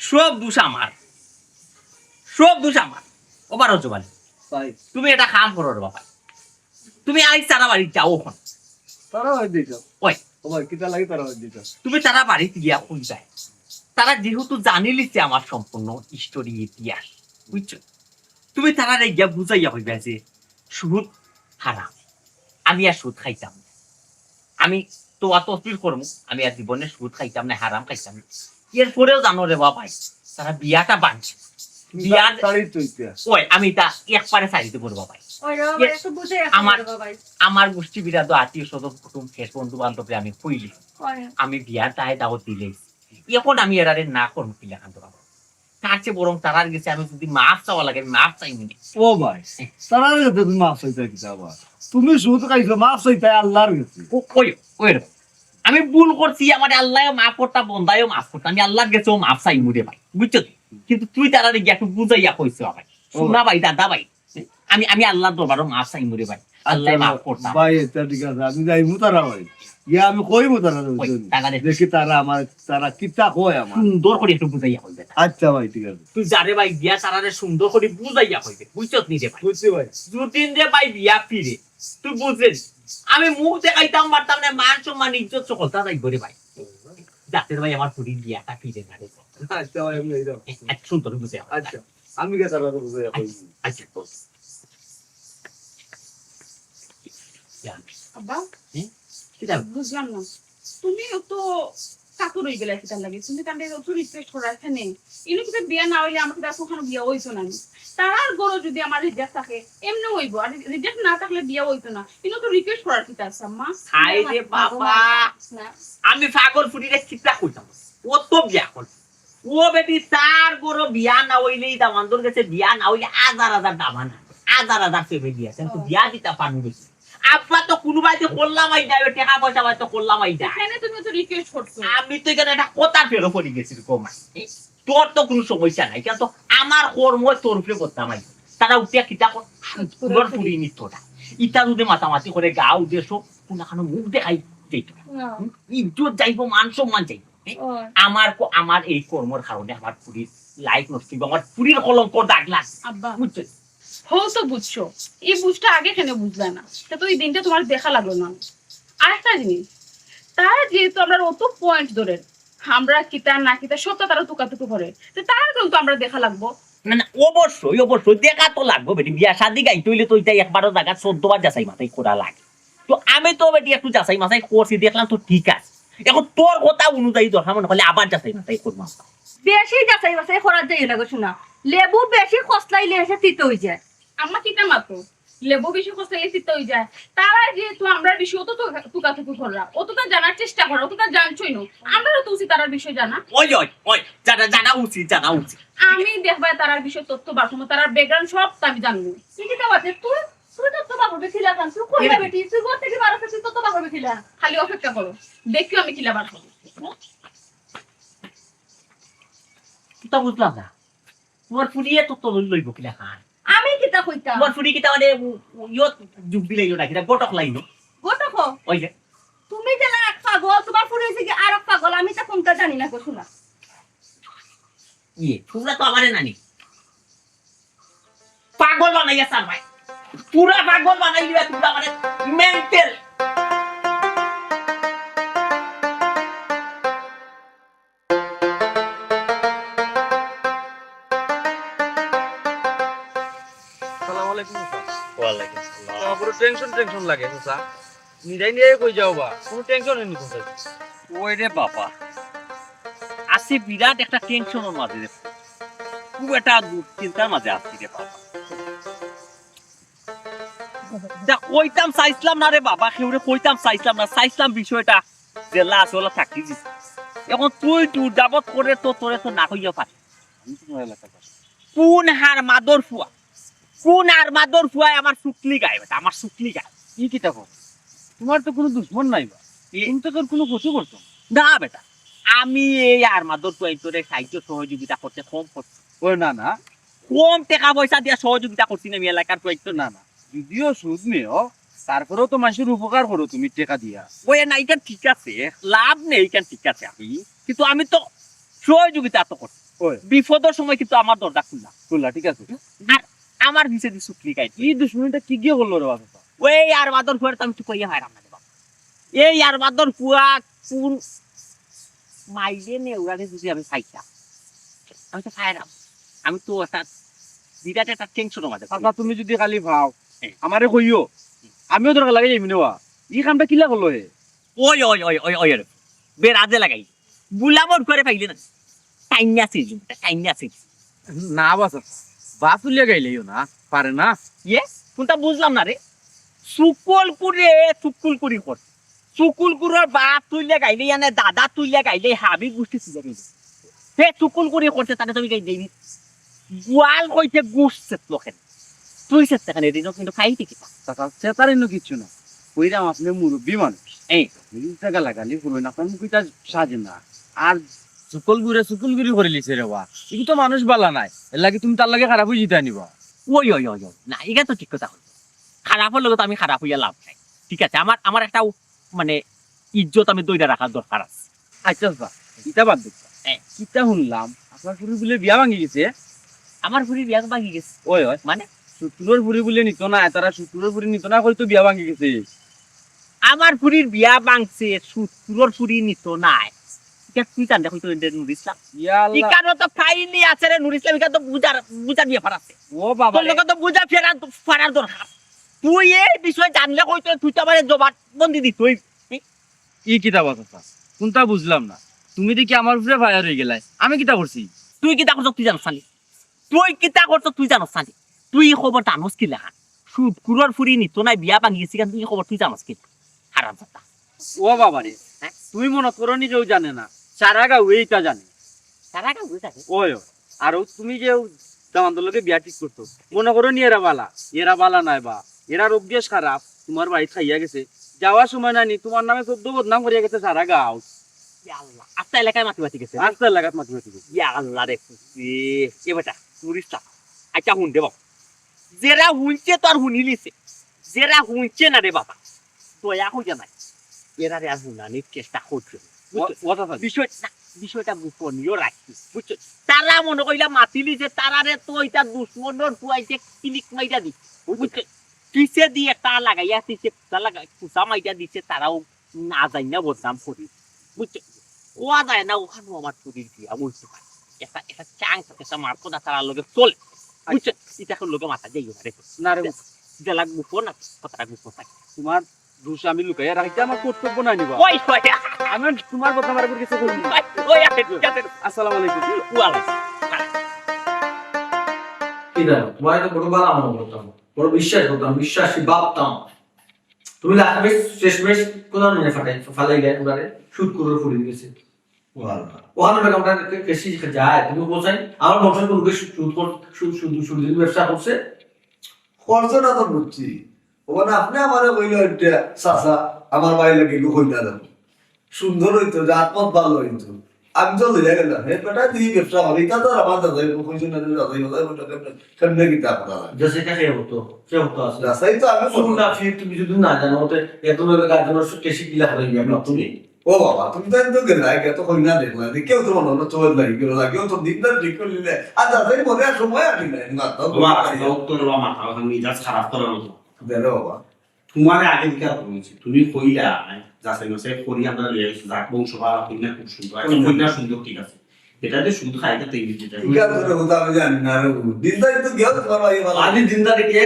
Speaker 2: সব দোষ আমার, সব দোষ আমার। ওবার জবানি
Speaker 1: ভাই
Speaker 2: তুমি এটা কাম করো রে বাবা, তুমি আই তারা বাড়ি যাও ওখান,
Speaker 1: তারা হয় দিছ।
Speaker 2: ওই
Speaker 1: ও ভাই কিতা লাগে তারা হয় দিছ।
Speaker 2: তুমি তারা বাড়িতে গিয়া কই যায়, তারা যেহেতু জানি লিছে আমার সম্পূর্ণ হিস্টোরি ইতিহাস, বুঝছো, তুমি তারা গিয়া বুঝাইয়া হইবা যে সুদ হারাম, আমি আর সুদ খাইতাম না, আমি তো তসবির করবো, আমি আর জীবনে সুদ খাইতাম না, হারাম খাইতাম না। এরপরেও জানো রে বাবা, তারা বিয়াটা বাঁধছে, বিয়া
Speaker 1: তারই তো ইতিহাস।
Speaker 2: ওই আমি তা একবারে চাইতে করবো ভাই।
Speaker 9: ওই রে বাবা, এত বুঝে
Speaker 2: আমার-
Speaker 9: বাবাই।
Speaker 2: আমার গোষ্ঠী বিরাদ আত্মীয় স্বজন কুটুম শেষ বন্ধু বান্ধবরে আমি কইলি, আমি বিয়ার তাই দাওয়াত দিলে এখন আমি এরারে না করবো কিলা খান তো বাবা, তার চেয়ে বরং তারার গেছে আমি যদি মাফ চাওয়া লাগে আমি মাফ চাই নি।
Speaker 1: ও ভাই তারা গেছে তুমি মাফ চাইতে কিতা আবার, তুমি সুদ খাইছো মাফ চাইতে আল্লাহর গেছে।
Speaker 2: ওই ওই রে, আমি ভুল করছি, আমার আল্লাহ মাফ করতাম, বন্দায়ও মাফ করতাম, আমি আল্লাহর গেছেও মাফ চাই মুরে ভাই, বুঝছো, কিন্তু তুই তারারে গিয়ে একটু বুঝাইয়া কইছো ভাই, শোনা ভাই দাদা ভাই, আমি আল্লাহর দরবারও মাফ চাই মুরে ভাই, আল্লাহ মাফ করতাম।
Speaker 1: ভাই এটা ঠিক আছে, আমি যাইমু তারা ভাই, ইয়া আমি কইমু তারা
Speaker 2: ওই, তারা রে-
Speaker 1: দেখি তারা আমার তারা কিতা কয় আমার।
Speaker 2: সুন্দর করে একটু বুঝাইয়া হইবে,
Speaker 1: আচ্ছা ভাই ঠিক আছে,
Speaker 2: তুই যারে ভাই বিয়া তারারে সুন্দর করে বুঝাইয়া হইবে, বুঝছো নিজে ভাই,
Speaker 1: বুঝছি ভাই।
Speaker 2: দুদিন যে ভাই বিয়া ফিরে তুই বুঝেন, আমি মুখ দেখাইতাম পারতাম না, মান সম্মান ইজ্জত সকলটা যাইব রে ভাই, যাতে ভাই আমার পুরি বিয়াটা ফিরে না রে।
Speaker 1: আচ্ছা ভাই আমি এই দাও।
Speaker 2: আচ্ছা সুন্দর বুঝে
Speaker 1: আচ্ছা আমি কে তারা বুঝাই কইছি।
Speaker 2: আচ্ছা বস। যা,
Speaker 7: আব্বা
Speaker 2: হুম? কি যাবে?
Speaker 7: বুঝলাম না, তুমিও তো কাকুর হয়ে গেলে কিতার লাগে, তুমি তাহলে অত রিকোয়েস্ট করার এখানে ইনো কিতা বিয়া না হইলে আমাকে দেখো ওখানে বিয়া হইতো না, তার গরো যদি আমার রিজেক্ট থাকে এমনি হইব, আর রিজেক্ট না থাকলে বিয়া হইতো না, ইনো তো রিকোয়েস্ট করার কিতা আছে আম্মা।
Speaker 2: হাই রে বাবা, আমি পাগল ফুটিরে চিন্তা করতাম, ও তো বিয়া কর, ও বেটি তার গরো বিয়া না হইলেই দামান্তর গেছে, বিয়া না হইলে হাজার হাজার দামান, হাজার হাজার ফেবে দিয়েছে, তো বিয়া দিতে পারবো বেশি। আপনার তো কোনো বাড়িতে করলাম আই যায়, টাকা পয়সা বাড়িতে করলাম আই যায়,
Speaker 7: এখানে তুমি তো রিকোয়েস্ট করছো,
Speaker 2: আমি তো এখানে একটা কথা ফেরো পড়ে গেছি কমাই, তোর তো কোনো সমস্যা নাই, কিন্তু আমার কর্ম তোর উপরে করতাম আই, তারা উঠিয়া কিতা সুন্দর পুরি নিত না, ইটা যদি মাতামাতি করে গাও দেশ কোনখানে মুখ দেখাই যেত, ইজ্জত যাইব, মান সম্মান যাইব। আমার এই কর্মর কারণে আমার পুরীর লাইফ নষ্ট হইব, আমার পুরীর কলঙ্ক দাগ লাগছে,
Speaker 7: আব্বা
Speaker 2: বুঝছো?
Speaker 7: হো তো বুঝছো, এই বুঝটা আগে কেন বুঝলে না, তা তো এই দিনটা তোমার দেখা লাগলো না। আর একটা জিনিস, তারা যেহেতু আমরা অত পয়েন্ট ধরে আমরা কিতা না কিতা সবটা তারা টুকাটুকু করে, তো তারা কিন্তু আমরা দেখা লাগবো।
Speaker 2: না না অবশ্যই অবশ্যই দেখা তো লাগবো বেটি, বিয়া শাদি গাইতে হইলে তো এটা একবারও জায়গা 14 বার যাচাই মাথায় করা লাগে, তো আমি তো বেটি একটু যাচাই মাথায় করছি, দেখলাম তো ঠিক আছে, এখন তোর কথা অনুযায়ী দরকার মনে হলে আবার যাচাই মাথায় করবো।
Speaker 9: বেশি যাচাই বাছাই করার যাই লাগে শোনা লেবু বেশি খসলাইলে এসে তিতে হয়ে যায়
Speaker 7: আমরা কিটা মাত্র লেবু বেশি খসলে তিতে হয়ে যায় তারা যেহেতু আমরা বিষয় অত টুকাটুকু করা অতটা জানার চেষ্টা করা অতটা জানছই না আমরা তো উচিত তারার বিষয় জানা
Speaker 2: ওই ওই ওই জানা উচিত জানা উচিত
Speaker 7: আমি দেখবা তারার বিষয় তথ্য বাড়বো তারার ব্যাকগ্রাউন্ড সব আমি জানবো
Speaker 9: তুই কি বাজে তুই তুই তো বাবু বেখিলা কান তুই কইলা বেটি তুই ঘর থেকে বারো তুই তো বাবু বেখিলা
Speaker 7: খালি অপেক্ষা করো দেখিও আমি কিলা বাড়বো
Speaker 2: তা বুঝলাম না তোমার ফুরিয়ে তো লইব কিলা খান
Speaker 9: আমি কিতা কইতা
Speaker 2: তোমার ফুরি কিতা মানে ইয়ত যুগ দিলে ইয়ো নাকি গটক লাইন
Speaker 9: গোটক
Speaker 2: ওই যে
Speaker 9: তুমি যে এক পাগল তোমার ফুরি হইছে কি আর এক পাগল আমি তা কোনটা জানি না গো শোনা
Speaker 2: তোমরা তো আমারে নানি পাগল বানাইয়া সার ভাই পুরা পাগল বানাই দিবা তোমরা মানে মেন্টাল
Speaker 3: আসসালামু আলাইকুম স্যার
Speaker 2: ওয়ালাইকুম আসসালাম
Speaker 3: পুরো টেনশন লাগে স্যার নিরাই নিয়ে কই যাও বা কোনো টেনশন নেই স্যার
Speaker 2: ওই রে বাবা আসি বিরাট একটা টেনশনের মাঝে রে খুব একটা চিন্তার মাঝে আসছি রে বাবা যা কইতাম চাইছিলাম না রে বাবা কেউরে কইতাম চাইছিলাম না চাইছিলাম বিষয়টা যে লাশ ওলা থাকি দিস এখন তুই যাবত করে তো তোরে তো না কইয়া পারি কোন হার মাদর ফুয়া আমার শুকলি গায় বেটা আমার শুকলি গায়
Speaker 3: কি কিতা কর তোমার তো কোনো দুশ্মন নাই বা তুমি তো তোর কোনো কিছু করতো
Speaker 2: না বেটা আমি এই আর মাদর ফুয়াই তোরে সাহায্য সহযোগিতা করতে কম করছি
Speaker 3: ওই না না
Speaker 2: কম টাকা পয়সা দিয়া সহযোগিতা করছি না আমি এলাকার প্রয়োজন
Speaker 3: না না যদিও সুদ নিও তারপরেও তো মানুষের উপকার করো তুমি টাকা দিয়া
Speaker 2: ওই না এইখান ঠিক আছে লাভ নেই এইখান ঠিক আছে আমি কিন্তু আমি তো সহযোগিতা তো করছি
Speaker 3: ওই
Speaker 2: বিপদের সময় কিন্তু আমার দরজা খুললাম
Speaker 3: খুললা ঠিক আছে
Speaker 2: আর আমার ভিসে দিয়ে শুকলি গাই
Speaker 3: কি দুশ্মনীটা কি গিয়ে করলো রে বাবা
Speaker 2: ওই আর মাদর ফুয়ার তো আমি তো কইয়া হয় না বাবা এই আর মাদর ফুয়া কোন মাইলে নে ওরালে যদি আমি পাইতাম আমি তো খাইরাম আমি তো একটা বিরাট একটা টেনশন মাঝে
Speaker 3: কাকা তুমি যদি খালি ভাও আমারে কইও আমিও দরকার লাগে যাইমি নেওয়া ই কামটা কিলা করলো হে
Speaker 2: ওই ওই ওই ওই ওই বেড়াতে লাগাই বুলাবর করে পাইলে না টাইনা ছিল
Speaker 3: না বাস বাস উলিয়া গাইলেও না পারে না
Speaker 2: ইয়েস কোনটা বুঝলাম না রে সুকুল কুরি কর সুকুল কুরের বাপ তুইলে গাইলে ইয়ানে দাদা তুইলে গাইলে হাবি গোষ্ঠী সুজা গাইলে হে সুকুল কুরি করতে তাহলে তুমি গাই দেবি গোয়াল কইতে গুছছে লোকের তুই সেটা কেন এদিন কিন্তু খাইতে কি
Speaker 3: কাকা চেতারিনো কিচ্ছু না কইরাম আপনি মুরব্বী মানুষ
Speaker 2: এই
Speaker 3: টাকা লাগালি করবেন আপনার মুখিটা সাজে না আর সুকুলগুড়ি করে লিছে রে বা এগুলো তো মানুষ বালা নাই এর লাগে তুমি তার লাগে খারাপ হয়ে জিতে আনিবা
Speaker 2: ওই ওই ওই না এটা তো ঠিক কথা হল খারাপের লোক তো আমি খারাপ হইয়া লাভ নাই ঠিক আছে আমার একটা মানে ইজ্জত আমি দইরা রাখার দরকার আছে
Speaker 3: আচ্ছা ইটা বাদ দিচ্ছা কিতা শুনলাম আপনার ফুরি বলে বিয়া ভাঙি গেছে
Speaker 2: আমার ফুরি বিয়া ভাঙি গেছে
Speaker 3: ওই ওই
Speaker 2: মানে
Speaker 3: শুক্রের ফুরি বলে নিত না তারা শুক্রের ফুরি নিত না করে তো বিয়া ভাঙি গেছে
Speaker 2: আমার ফুরির বিয়া ভাঙছে শুক্রের ফুরি নিত নাই তুই জান দেখো নুর ইসলাম ইকানো তো ফাইনি আছে রে নুর ইসলাম ইকানো তো বুঝার বিয়া ফারাছে
Speaker 3: ও বাবা
Speaker 2: তোর লোক তো বুঝা ফারার দরকার তুই এই বিষয় জানলে কই তুই তো আমার জবানবন্দি দিতই
Speaker 3: ই কিতা কথা কোনটা বুঝলাম না তুমি দেখি আমার উপরে ফায়ার হয়ে গেলাই আমি কিতা করছি
Speaker 2: তুই কিতা করছ তুই জানোস নানি তুই জানোস নানি তুই খবর জানোস কি লেখা শুক্রের ফুরি নিত নাই বিয়া ভাঙি গেছি তুই খবর তুই জানোস কি হারাম জাতা
Speaker 3: ও বাবা রে তুই মনে করো নিজেও জানে না সারা গাঁও এইটা জানে
Speaker 2: সারা গাঁও জানে
Speaker 3: ওই আর তুমি যে জামানদলকে বিয়া ঠিক করতো মনে করো নি এরা বালা নাই বা এরার অভ্যাস খারাপ তোমার বাড়ি খাইয়া গেছে যাওয়ার সময় নানি তোমার নামে 14 বদনাম করিয়া গেছে সারা গাঁও
Speaker 2: আস্তা এলাকায় মাতি গেছে
Speaker 3: রাস্তা লাগাত মাতি গেছে
Speaker 2: ইয়া আল্লাহ রে এ বেটা টুরিস্ট আচ্ছা হুন দে বাবা যেরা হুনছে তো আর হুনিলিছে যেরা হুনছে না রে বাবা দয়া হইয়া নাই এরা রে আর হুনানির চেষ্টা করছে বিষয়টা গোপনীয় রাখছি বুঝছো তারা মনে কইলা মাতিলি যে তারারে তো এটা দুশ্মনের কুয়াইতে ক্লিক মাইরা দি বুঝছো কিসে দিয়ে তা লাগাইয়া দিছে তা লাগাই কুসা মাইরা দিছে তারাও না যাই না বদনাম করি বুঝছো ওয়া যায় না ওখানে আমার চুরির দিয়া বলতে পারে একটা চান্স একটা মারতো না তারা লোকে চলে বুঝছো এটা এখন লোকে মাথা যাইও না রে যে লাগবো ফোন না কথাটা গুপন থাকে
Speaker 3: তোমার দোষ আমি লুকাইয়া রাখতে আমার কর্তব্য না নিবা
Speaker 2: ওই
Speaker 3: আমি তোমার কথা আমার কিছু করি
Speaker 2: ওই আছে, ঠিক আছে।
Speaker 5: আসসালামু আলাইকুম।
Speaker 2: ওয়ালাইকুম।
Speaker 3: কি জানো তোমার তো বড় আমার করতাম বড় বিশ্বাস করতাম বিশ্বাসী ভাবতাম তুমি লাস্ট শেষমেশ কোন নিয়ে ফালাই গেলে এবারে শুট করে ফুলে গেছে ওখানে আমরা কেসি যায় তুমি বলছেন আমার বংশের কোন শুধু ব্যবসা করছে
Speaker 1: খরচটা তো বুঝছি ওখানে আপনি আমার কইল এটা চাচা আমার বাড়ি লাগে কইনা দেবো সুন্দর হইতো যে আত্মত ভালো হইতো আমি তো লইয়া গেলাম হে বেটা তুই ব্যবসা করি তা তো আমার দাদাই কইছো না দাদাই কেমনে কিতাব করা
Speaker 3: যে সেটা সে হতো আছে
Speaker 1: রাস্তায় তো আমি
Speaker 3: শুনুন না ফির তুমি যদি না জানো তো এত লোকের গার্জেনের কেসি কিলা হয়ে যাবে তুমি
Speaker 1: ও বাবা তুমি তো এত গেলে এত কইনা দেখলা কেউ তো মনে হলো চোর লাগি কেউ কেউ তো দিনদার ঠিক করলে আর দাদাই মনে আর সময় আসি না
Speaker 6: তোমার উত্তর বা মাথা কথা মিজাজ খারাপ করার মতো
Speaker 1: দেখো বাবা
Speaker 6: তোমার আগে দিকে বলছি তুমি কইলা যাচাই মাসে করি আমরা যাক বংশ বা কইনা খুব সুন্দর একটা কইনা সুন্দর ঠিক আছে এটাতে শুধু খাইতে তৈরি দিতে
Speaker 1: ঠিক আছে রে কথা আমি জানি না রে দিনদার তো গেল তোমার ভাই বাবা
Speaker 3: আমি দিনদারি কে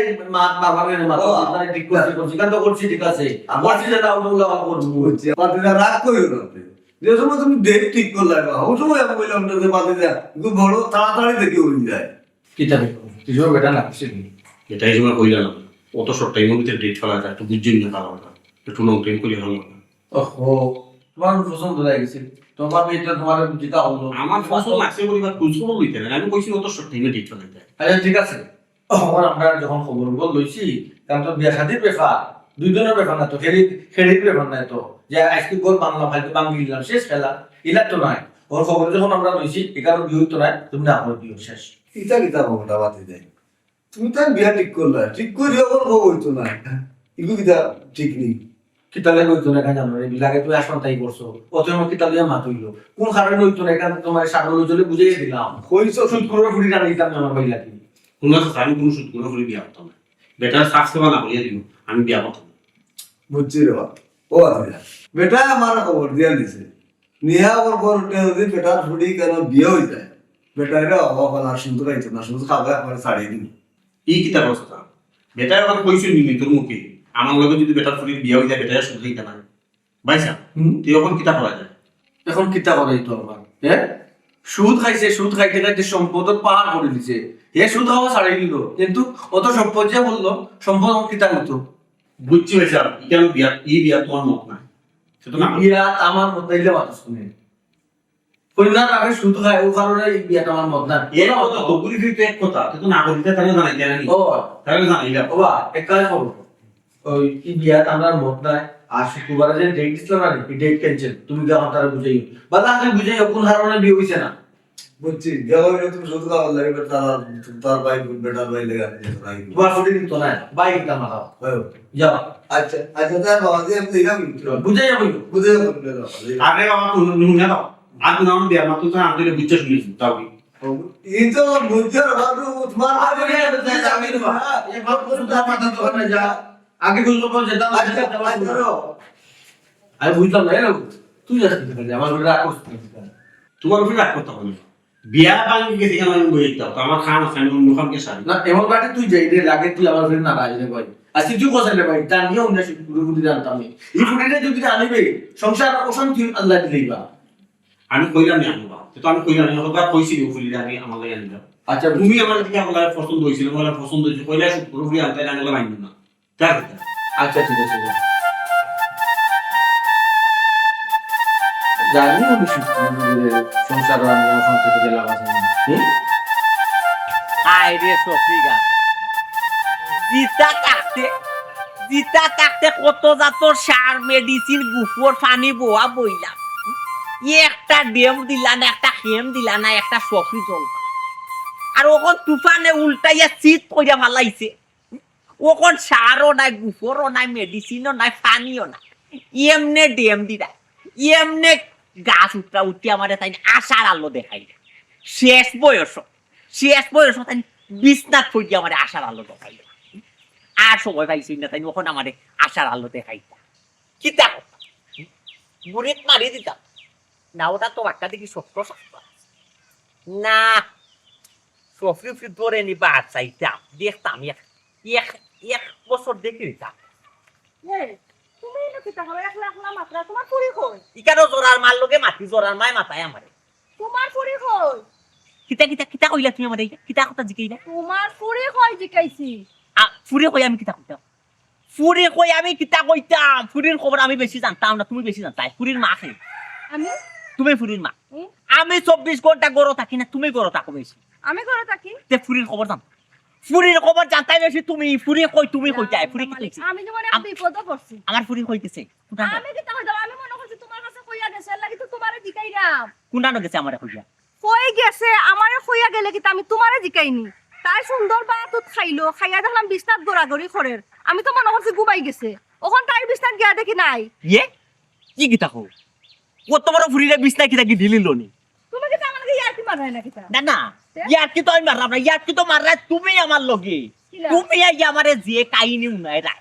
Speaker 3: বাবার না মাথা দিনদারি ঠিক করছি কারণ তো করছি ঠিক আছে আমার যে না ওগুলো করব
Speaker 1: বুঝছি পাতিদা রাগ কইও না যে সময় তুমি ডেট ঠিক করলে বা ওই সময় আমি বললাম না যে পাতিদা কিন্তু বড় তাড়াতাড়ি দেখে হয়ে যায়
Speaker 3: কিতাবে কিছু বেটা না কিছু
Speaker 6: এটাই তোমার কইলা না অত শর্ট টাইমের ভিতরে ডেট ফেলা যায় একটু বুঝছেন না কারণটা একটু লং টাইম করে হলো
Speaker 3: ওহো তোমার পছন্দ হয়ে গেছে তোমার মেয়েটা তোমার যেটা হলো
Speaker 6: আমার পছন্দ লাগছে পরিবার খুঁজখবর লইতে না আমি কইছি অত শর্ট টাইমে ডেট ফেলা যায়
Speaker 3: আচ্ছা ঠিক আছে আমার আমরা যখন খবর লইছি কারণ তো বিয়া শাদির ব্যাপার দুইজনের ব্যাপার না তো খেলির ব্যাপার না তো যে আজকে গোল বাংলা ফাইতে বাঙ্গি দিলাম শেষ খেলা ইলা তো নাই ওর খবর যখন আমরা লইছি একারো বিয়ে তো নাই তুমি না আমার বিয়ে শেষ
Speaker 1: ইটা কিতা বাবাটা বাতি দেয় তুমি তো বিয়া ঠিক করলা ঠিক করে যখন বউ হইতো না এগুলো কিতা ঠিক নেই
Speaker 3: কিতালে হইতো না কেন আমরা বিলাগে তুই আসন তাই করছো অত আমার কিতালে মাত হইলো কোন কারণে হইতো না এখানে তোমার সাগর চলে বুঝিয়ে দিলাম
Speaker 1: কইছো
Speaker 3: সুদ করে ফুটি টানা দিতাম না আমার ভাই লাগি
Speaker 6: কোনো আমি কোনো সুদ কোনো ফুলি বিয়া করতাম না বেটার সাফ সেবা না করিয়া দিব আমি বিয়া করতাম
Speaker 1: বুঝছি রে বাবা ও আচ্ছা বেটা আমার খবর দিয়া দিছে নিহা ওর পর উঠে যদি বেটার ফুটি কেন বিয়ে হয়ে যায় বেটা এটা অবাক আর সুন্দর হইতো না শুধু খাবে একবারে ছাড়িয়ে দিন
Speaker 6: এই কিতা অবস্থা বেটার এখন কইছো নি তোর মুখে আমার লগে যদি বেটার ফুলি বিয়া হয়ে যায় বেটার সুদ হইতা না বাইসা তুই এখন কিতা করা যায়
Speaker 3: এখন কিতা করাই তো আমার হ্যাঁ সুদ খাইছে সুদ খাইতে খাইতে সম্পদ পাহাড় করে দিছে হে সুদ খাওয়া ছাড়াই দিল কিন্তু অত সম্পদ যে বললো সম্পদ আমার কিতা হতো
Speaker 6: বুঝছি বাইসা এটা আমি বিয়া এই বিয়া তোমার মত না সেটা না
Speaker 3: বিয়াত আমার মত নাইলে মানুষ শুনে কন্যার আগে সুদ খায় ও কারণে এই বিয়াটা আমার মত না
Speaker 6: এর কথা দগুরি ফিরতে এক কথা তুই তো না করিতে তাহলে জানাই জানি
Speaker 3: ও
Speaker 6: তাহলে জানাইলা
Speaker 3: বাবা এক কাজ করো ওই এই বিয়াত আমার মত নাই আর শুক্রবারে যে ডেট দিছিল না এই ডেট ক্যান্সেল তুমি কি আমার তারা বুঝাইও বাবা আমি বুঝাই কোন কারণে বিয়ে হইছে না
Speaker 1: বুঝছি যখন তুমি শুধু খাবার লাগে তার ভাই বেটার ভাই লেগে
Speaker 3: তোমার ছুটি দিত না বাইক দাম যাও
Speaker 1: আচ্ছা আচ্ছা তার বাবা দিয়ে আমি দিলাম
Speaker 3: বুঝাই যাবো
Speaker 1: বুঝে
Speaker 6: আরে বাবা কোন নুনা দাও আর কোন আমার বিয়া মাত্র তো আমাদের বুঝতে শুনেছি তাও কি
Speaker 1: এই তো বুঝছে বাবু তোমার
Speaker 3: আগে বুঝলো যেতাম আমি বুঝলাম না তুই যাচ্ছিস আমার রাগ করছিস
Speaker 6: তোমার উপরে রাগ করতে হবে বিয়া ভাঙি গেছে কেন আমি বই দিতাম তো আমার খান আছে আমি মুখামকে সারি
Speaker 3: না এমন বাটে তুই যাই রে লাগে তুই আমার ফিরে না রাজনে ভাই আজকে তুই কোথায় রে ভাই তা নিয়ে অন্য ফুটি জানতাম আমি এই ফুটিটা যদি আনিবে সংসার অশান্তি আল্লাহ দিলেই বা
Speaker 6: আমি কইলাম না আনবা তো আমি কইলাম না হবা কইছি ও ফুলি আমি আমার লাগে আনবা
Speaker 3: আচ্ছা
Speaker 6: তুমি আমার দিকে আমার পছন্দ হইছিল আমার পছন্দ হইছে কইলা পুরো ফুলি আনতে না গেলে মাইন্ড না তাই
Speaker 3: আচ্ছা ঠিক আছে জানি উনি সংসার আমি এখন থেকে গেলাম আছে
Speaker 2: আয় রে সফিকা জিতা কাটতে কত জাতর সার মেডিসিন গুফর পানি বোয়া বইলাম একটা ডেম দিলা না একটা খেম দিলা না একটা সফি জল আর ওখন তুফানে উল্টাইয়া চিত কইরা ভালাইছে ওখন সারও নাই গুফরও নাই মেডিসিনও নাই পানিও নাই এমনে ডেম দিলা এমনে গাছ উঠা উঠি আমার তাই আশার আলো দেখাই শেষ বয়স তাই বিছনাথ ফুটি আমার আশার আলো দেখাই আর সময় পাইছি না তাই ওখানে আমার আশার আলো দেখাই কি দেখো বুড়িত মারি দিতাম না ওটা তো একটা দেখি সত্য না সফরি ধরে নিবা চাইতাম দেখতাম এক বছর দেখি দিতাম
Speaker 9: তুমি এনে কিতা হলো একলা একলা মাত্রা তোমার পুরি কই
Speaker 2: ইকারও জোরার মার লোকে মাতি জোরার মায় মাথায় আমারে
Speaker 9: তোমার ফুরি কই?
Speaker 2: কিতা কিতা কিতা কইলা তুমি আমারে কিতা কথা জিকাইলা
Speaker 9: তোমার ফুরি কই জিকাইছি?
Speaker 2: ফুরে কই আমি কিতা কইতাম ফুরে কই আমি কিতা কইতাম ফুরির খবর আমি বেশি জানতাম না তুমি বেশি জানতাই ফুরির মা কে
Speaker 9: আমি
Speaker 2: তুমি ফুরির মা
Speaker 9: হুম?
Speaker 2: আমি 24 ঘন্টা গরো থাকি না তুমি গরো থাকো বেশি
Speaker 9: আমি ঘরে থাকি।
Speaker 2: তে ফুরির খবর জান ফুরির খবর জানতাই বেশি তুমি ফুরি কই তুমি কইতাই ফুরি কি কইছি
Speaker 9: আমি যেমন এক বিপদে পড়ছি।
Speaker 2: আমার ফুরি কইতেছে
Speaker 9: আমি কি তাহলে আমি মনে করছি তোমার কাছে কইয়া গেছে লাগি তো তোমারে জিকাইরাম।
Speaker 2: কোনটা গেছে আমারে কইয়া
Speaker 9: কই গেছে আমারে কইয়া গেলে কি আমি তোমারে জিকাইনি। তাই সুন্দর বাতুত খাইলো খাইয়া দেখলাম বিছনাত গড়াগড়ি খরের। আমি তো মনে করছি ঘুমাই গেছে। ওখান তাই বিছনাত গিয়া দেখি নাই।
Speaker 2: ইয়ে কি কিতা কও কত বড় ফুরিরে বিছনা কিতা কি দিলিল নি
Speaker 9: তুমি কি আমাকে ইয়ার্কি মারাই না কিতা?
Speaker 2: না না ইয়ার কি তো আমি মারলাম না ইয়ার কি তো মাররা তুমি আমার লগে
Speaker 9: কিলা?
Speaker 2: তুমি আই আমারে যে কাহিনী উনাই রা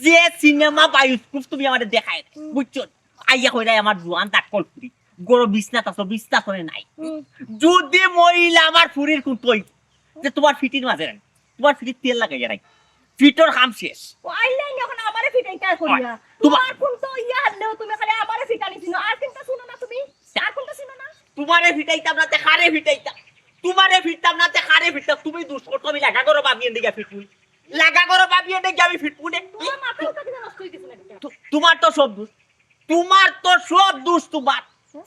Speaker 2: যে সিনেমা বায়োস্কোপ তুমি আমারে দেখায় বুঝছো আইয়া কইরা আমার জোয়ান তাকল ফুরি গরো বিছনা তাছো বিছনা করে নাই
Speaker 9: হুম।
Speaker 2: যদি মহিলা আমার ফুরির কুতই যে তোমার ফিটির মাঝে নাই তোমার ফিটির তেল লাগাইয়া নাই ফিটর কাম শেষ
Speaker 9: ও আইলাই এখন আমারে ফিটাইতা করিয়া।
Speaker 2: তোমার-
Speaker 9: তোমার কোন তো ইয়া হলেও তুমি খালি আমারে ফিটানি চিনো আর কিন্তু শুনো না তুমি। আর কোনটা চিনো না?
Speaker 2: তোমারে ফিটাইতাম না তে খারে ফিটাইতাম তোমারে ফিরতাম না তে খারে ফিরতাম তুমি দুষ করতো আমি লাগা করো বাবিয়ে দিকে ফিটবুই লাগা করো বাবিয়ে দিকে আমি ফিটবু নে
Speaker 9: তোমার মাথা উঠা কিনা নষ্ট হই গেছে না কিতা?
Speaker 2: তোমার তো সব দোষ তোমার তো সব দোষ তোমার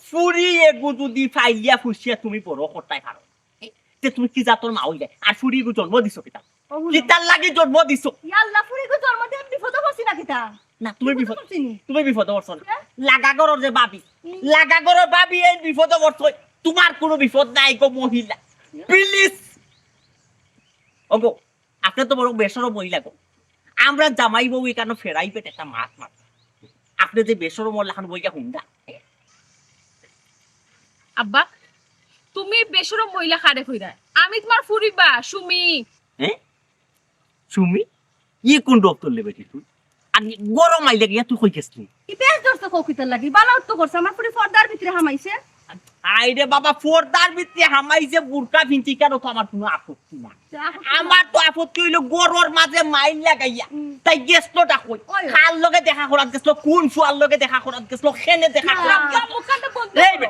Speaker 2: ফুরি এগু যদি ফাইলিয়া ফুসিয়া তুমি বড় করতাই পারো তে তুমি কি জাতর মা হইলে আর ফুরি এগু জন্ম দিছো কিতা কিতার লাগি জন্ম দিছো
Speaker 9: ইয়াল্লা ফুরি কো জন্ম দিয়ে বিপদ হইছি না কিতা?
Speaker 2: না তুমি বিপদ
Speaker 9: চিনি।
Speaker 2: তুমি বিপদ করছো না লাগা করো যে বাবি লাগা করো বাবি এই বিপদ করছো তোমার কোনো বিপদ নাই গো মহিলা প্লিজ ওগো আপনি তো বড় বেসর মহিলা গো আমরা জামাই বউ এখানে ফেরাই পেট একটা মাছ মাছ আপনি যে বেসর মহিলা বইয়া হুন্ডা
Speaker 7: আব্বা তুমি বেসরম মহিলা খাড়ে কইরা আমি তোমার ফুরিবা সুমি
Speaker 2: হ্যাঁ সুমি ই কোন ডক্টর লেবে তুই আর গরম আইলে গিয়া তুই কই গেছলি
Speaker 9: কি বেশ দর্শক কও কিতা লাগি বালা তো করছে আমার ফুরি পর্দার ভিতরে হামাইছে।
Speaker 2: আইরে বাবা ফোরদার ভিতরে হামাইছে বুরকা ভিন্তি কেন তো আমার কোনো আপত্তি না আমার তো আপত্তি হইলো গরুর মাঝে মাইল লাগাইয়া তাই গেছলোটা কই
Speaker 9: ওই।
Speaker 2: কার লগে দেখা করাত গেছলো কোন ফুয়ার লগে দেখা করাত গেছলো খেনে দেখা করাত
Speaker 9: আব্বা,
Speaker 2: গেছলো
Speaker 7: মুখটা বন্ধ
Speaker 2: এই বে,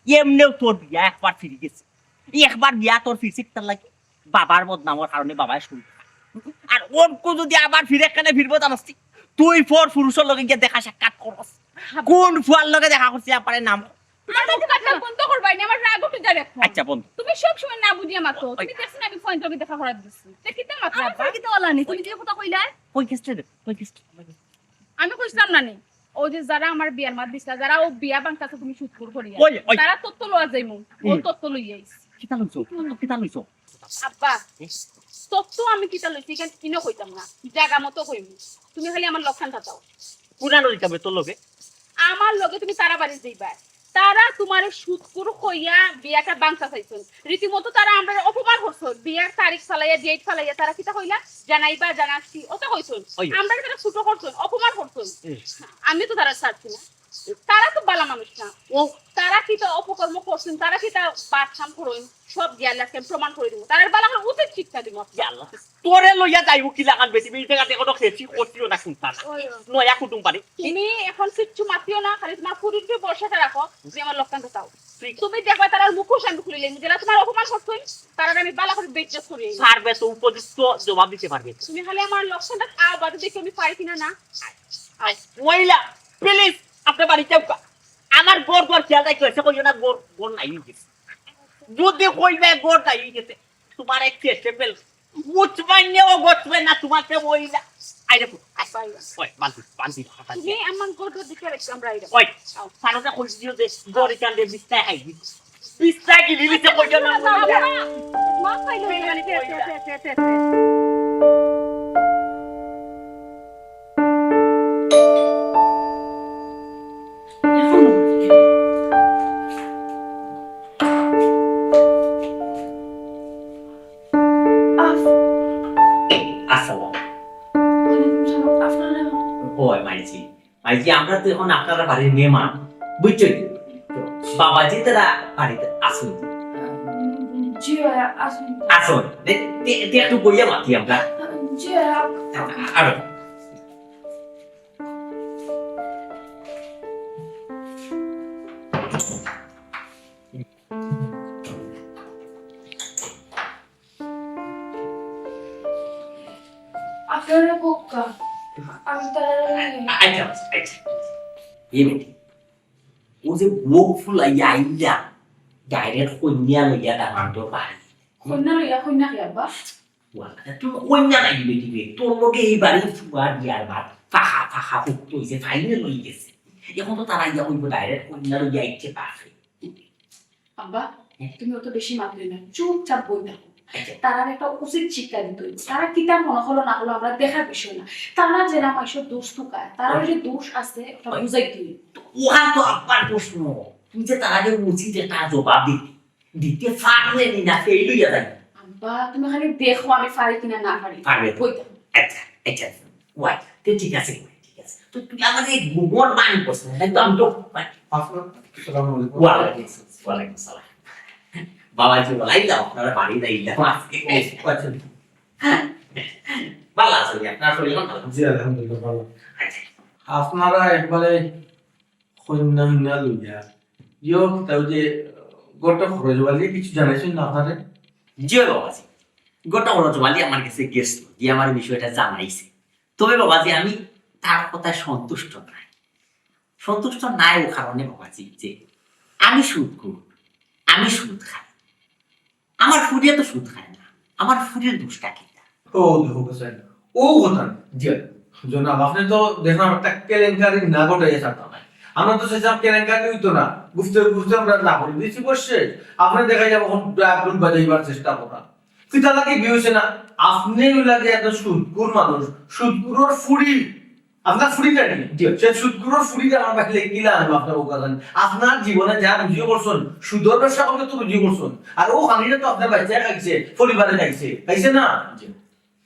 Speaker 2: এমনেও তোর বিয়া একবার ফিরে গেছে একবার বিয়া তোর ফিরছে তার লাগে বাবার বদনামের কারণে বাবাই শুরু আর ওর কো যদি আবার ফিরে কেনে ফিরবো জানাস তুই ফোর পুরুষের লগে গিয়ে দেখা সাক্ষাৎ করস কোন ফুয়ার লগে দেখা করছিস আপারে নাম
Speaker 7: আমার মুখটা বন্ধ করবাই না আমার রাগ উঠে যায় এখন
Speaker 2: আচ্ছা বন্ধু
Speaker 7: তুমি সব সময় না বুঝিয়া মাতো তুমি দেখছ না আমি ফোন তোকে দেখা করার দিছি তে কিতা মাত্রা
Speaker 9: আমার
Speaker 7: আব্বা
Speaker 9: ফুরি কিতা ওলানি তুমি যে কথা কইলা
Speaker 2: কই গেছতে রে কই গেছতে
Speaker 7: আমি কইছিলাম না নি ও যে যারা আমার বিয়ার মাত দিছলা যারা ও বিয়া বাংকাছে তুমি সুৎকুর করিয়া
Speaker 2: ওই, ওই।
Speaker 7: তারা তত্ত্ব লওয়া যাইমু ও তত্ত্ব লই আইছ
Speaker 2: কিতা লইছো কিতা লইছো
Speaker 7: আব্বা তত্ত্ব আমি কিতা লইছি কেন কিনো কইতাম না জায়গা মতো কইমু তুমি খালি আমার লক্ষণটা দাও
Speaker 2: পুরানো দিতাবে তোর লগে
Speaker 7: আমার লগে তুমি তারা বাড়ি যাইবা তারা তোমার সুৎকুর কইয়া বিয়াটা বাংকা চাইছেন রীতিমতো তারা আমরা অপমান করছো বিয়ার তারিখ ফালাইয়া ডেট ফালাইয়া তারা কিতা কইলা জানাইবা জানাচ্ছি ওটা কইছন
Speaker 2: ওই।
Speaker 7: আমরা তারা ছোট করছন অপমান করছন আমি তো তারা ছাড়ছি না তারা তো বালা মানুষ না ও তারা কি তো অপকর্ম করছেন তারা কি তা বাদশাম করুন সব জ্ঞানকে প্রমাণ করে দিব তারা বালা করে উচিত শিক্ষা দিব
Speaker 2: আল্লাহ তোরে লইয়া যাইবো কি লাগান বেশি বেশি জায়গাতে কোনো খেছি করছিও না শুনতা না নয়া কুটুম পারি
Speaker 7: তুমি এখন কিচ্ছু মাতিও না খালি তোমার ফুরির যে বর্ষাটা রাখো তুমি আমার লক্ষণটা চাও তুমি দেখবা তারা মুখোশ আমি খুলে লেন যারা তোমার অপমান করছেন তারা আমি বালা করে বেজ্জত করি
Speaker 2: পারবে তো উপযুক্ত জবাব দিতে পারবে
Speaker 7: তুমি খালি আমার লক্ষণটা আবার দেখি আমি পারি কিনা না
Speaker 2: মহিলা প্লিজ আপনার বাড়িতে আমার গোর গোর খেয়াল রাখতে হয়েছে কইও না গোর গোর নাই গেছে যদি কইবে গোর নাই গেছে তোমার এক চেষ্টা পেল মুচমাইনেও গোছবে না তোমাকে মহিলা আইরে ওই বান্তি বান্তি
Speaker 7: তুমি আমার গোট দিকে রাখছি আমরা আইরা
Speaker 2: ওই সানোটা কইছি যে গোর কান্দে বিস্তায় খাই বিস্তায় কি লিলিতে কইও না
Speaker 9: মা খাইলো মানে তে
Speaker 2: আসসালাম
Speaker 8: আপনারা
Speaker 2: ওই মাইজি মাইজি আমরা তো এখন আপনারা বাড়ির মেহমান বুঝছো বাবাজি তারা বাড়িতে আসুন
Speaker 8: জি ভাইয়া আসুন
Speaker 2: আসুন একটু বইয়া মাতি আমরা
Speaker 8: জি ভাইয়া
Speaker 2: আরো
Speaker 8: আপনারা বোকা আমি তারা
Speaker 2: আচ্ছা আচ্ছা এই বেটি ও যে বুক ফুলাইয়া আইলা ডাইরেক্ট কন্যা লইয়া দামাটো পারে
Speaker 8: কন্যা লইয়া কন্যা কি আব্বা
Speaker 2: তুই কন্যা নাই বেটি রে তোর লোকে এই বাড়ি ফুয়ার বিয়ার বার ফাহা ফাহা ফুট হইছে ফাইনাল লই গেছে এখন তো তারা ইয়া হইব ডাইরেক্ট কন্যা লইয়া ইচ্ছে পারে
Speaker 8: আব্বা তুমি অত বেশি মাত্রে না চুপচাপ বই থাকো তারা একটা উচিত শিক্ষা দিতে হইব তারা কিতা মনে হলো না হলো আমরা দেখার বিষয় না তারা যেরা মাইসের দোষ টুকায় তারা যে দোষ আছে ওটা বুঝাইতে হইব
Speaker 2: ওখান তো আব্বার প্রশ্ন তুমি যে তারাকে উচিত একটা জবাব দিতে পারলে না ফেল হইয়া যায়
Speaker 8: আব্বা তুমি খালি দেখো আমি পারি কিনা না পারি
Speaker 2: পারবে
Speaker 8: বই থাকো
Speaker 2: আচ্ছা আচ্ছা ওয়াই তো ঠিক আছে তো তুই আমাদের গোবর মান করছ একদম আমি তো
Speaker 3: আসসালামু আলাইকুম
Speaker 2: ওয়ালাইকুম সালাম বাবাজি বলাই দাও আপনারা বাড়ি দেই দাও আজকে
Speaker 3: আচ্ছা
Speaker 2: ভালো আছে আপনার শরীর ভালো
Speaker 3: জি আলহামদুলিল্লাহ ভালো
Speaker 2: আচ্ছা
Speaker 3: আপনারা একবারে কন্যা হিনা লইয়া ইয়ো তাও যে গোটা খরচ বালি কিছু জানাইছেন না আপনারে
Speaker 2: জি বাবাজি গোটা রজমালি আমার কাছে গেছিল যে আমার বিষয়টা জানাইছে তবে বাবাজি আমি তার কথায় সন্তুষ্ট নাই ও কারণে বাবাজি যে আমি সুদ করি আমি সুদ খাই আমার ফুরিয়া তো সুদ খায় না আমার ফুরির দোষটা কি
Speaker 3: ও দেখো স্যার ও কথা জি জনাব আপনি তো দেখলাম একটা কেলেঙ্কারি না ঘটাইয়া থাকতাম আমরা তো সেসব কেলেঙ্কারি হইতো না বুঝতে বুঝতে আমরা না করে দিয়েছি বসে আপনি দেখা যাবো এখন বাজাইবার চেষ্টা করা কিতা লাগে বিয়েছে না আপনি লাগে এত সুদকুর মানুষ সুদকুরোর ফুড়ি আপনার ফুড়ি কাটি সে সুদকুরোর ফুড়িটা আমার বাকি কিলা আনবো আপনার ওখানে আপনার জীবনে যা রুজিও করছেন সুদর ব্যবসা করলে তো রুজি করছেন আর ও খানিটা তো আপনার বাচ্চা খাইছে পরিবারে খাইছে না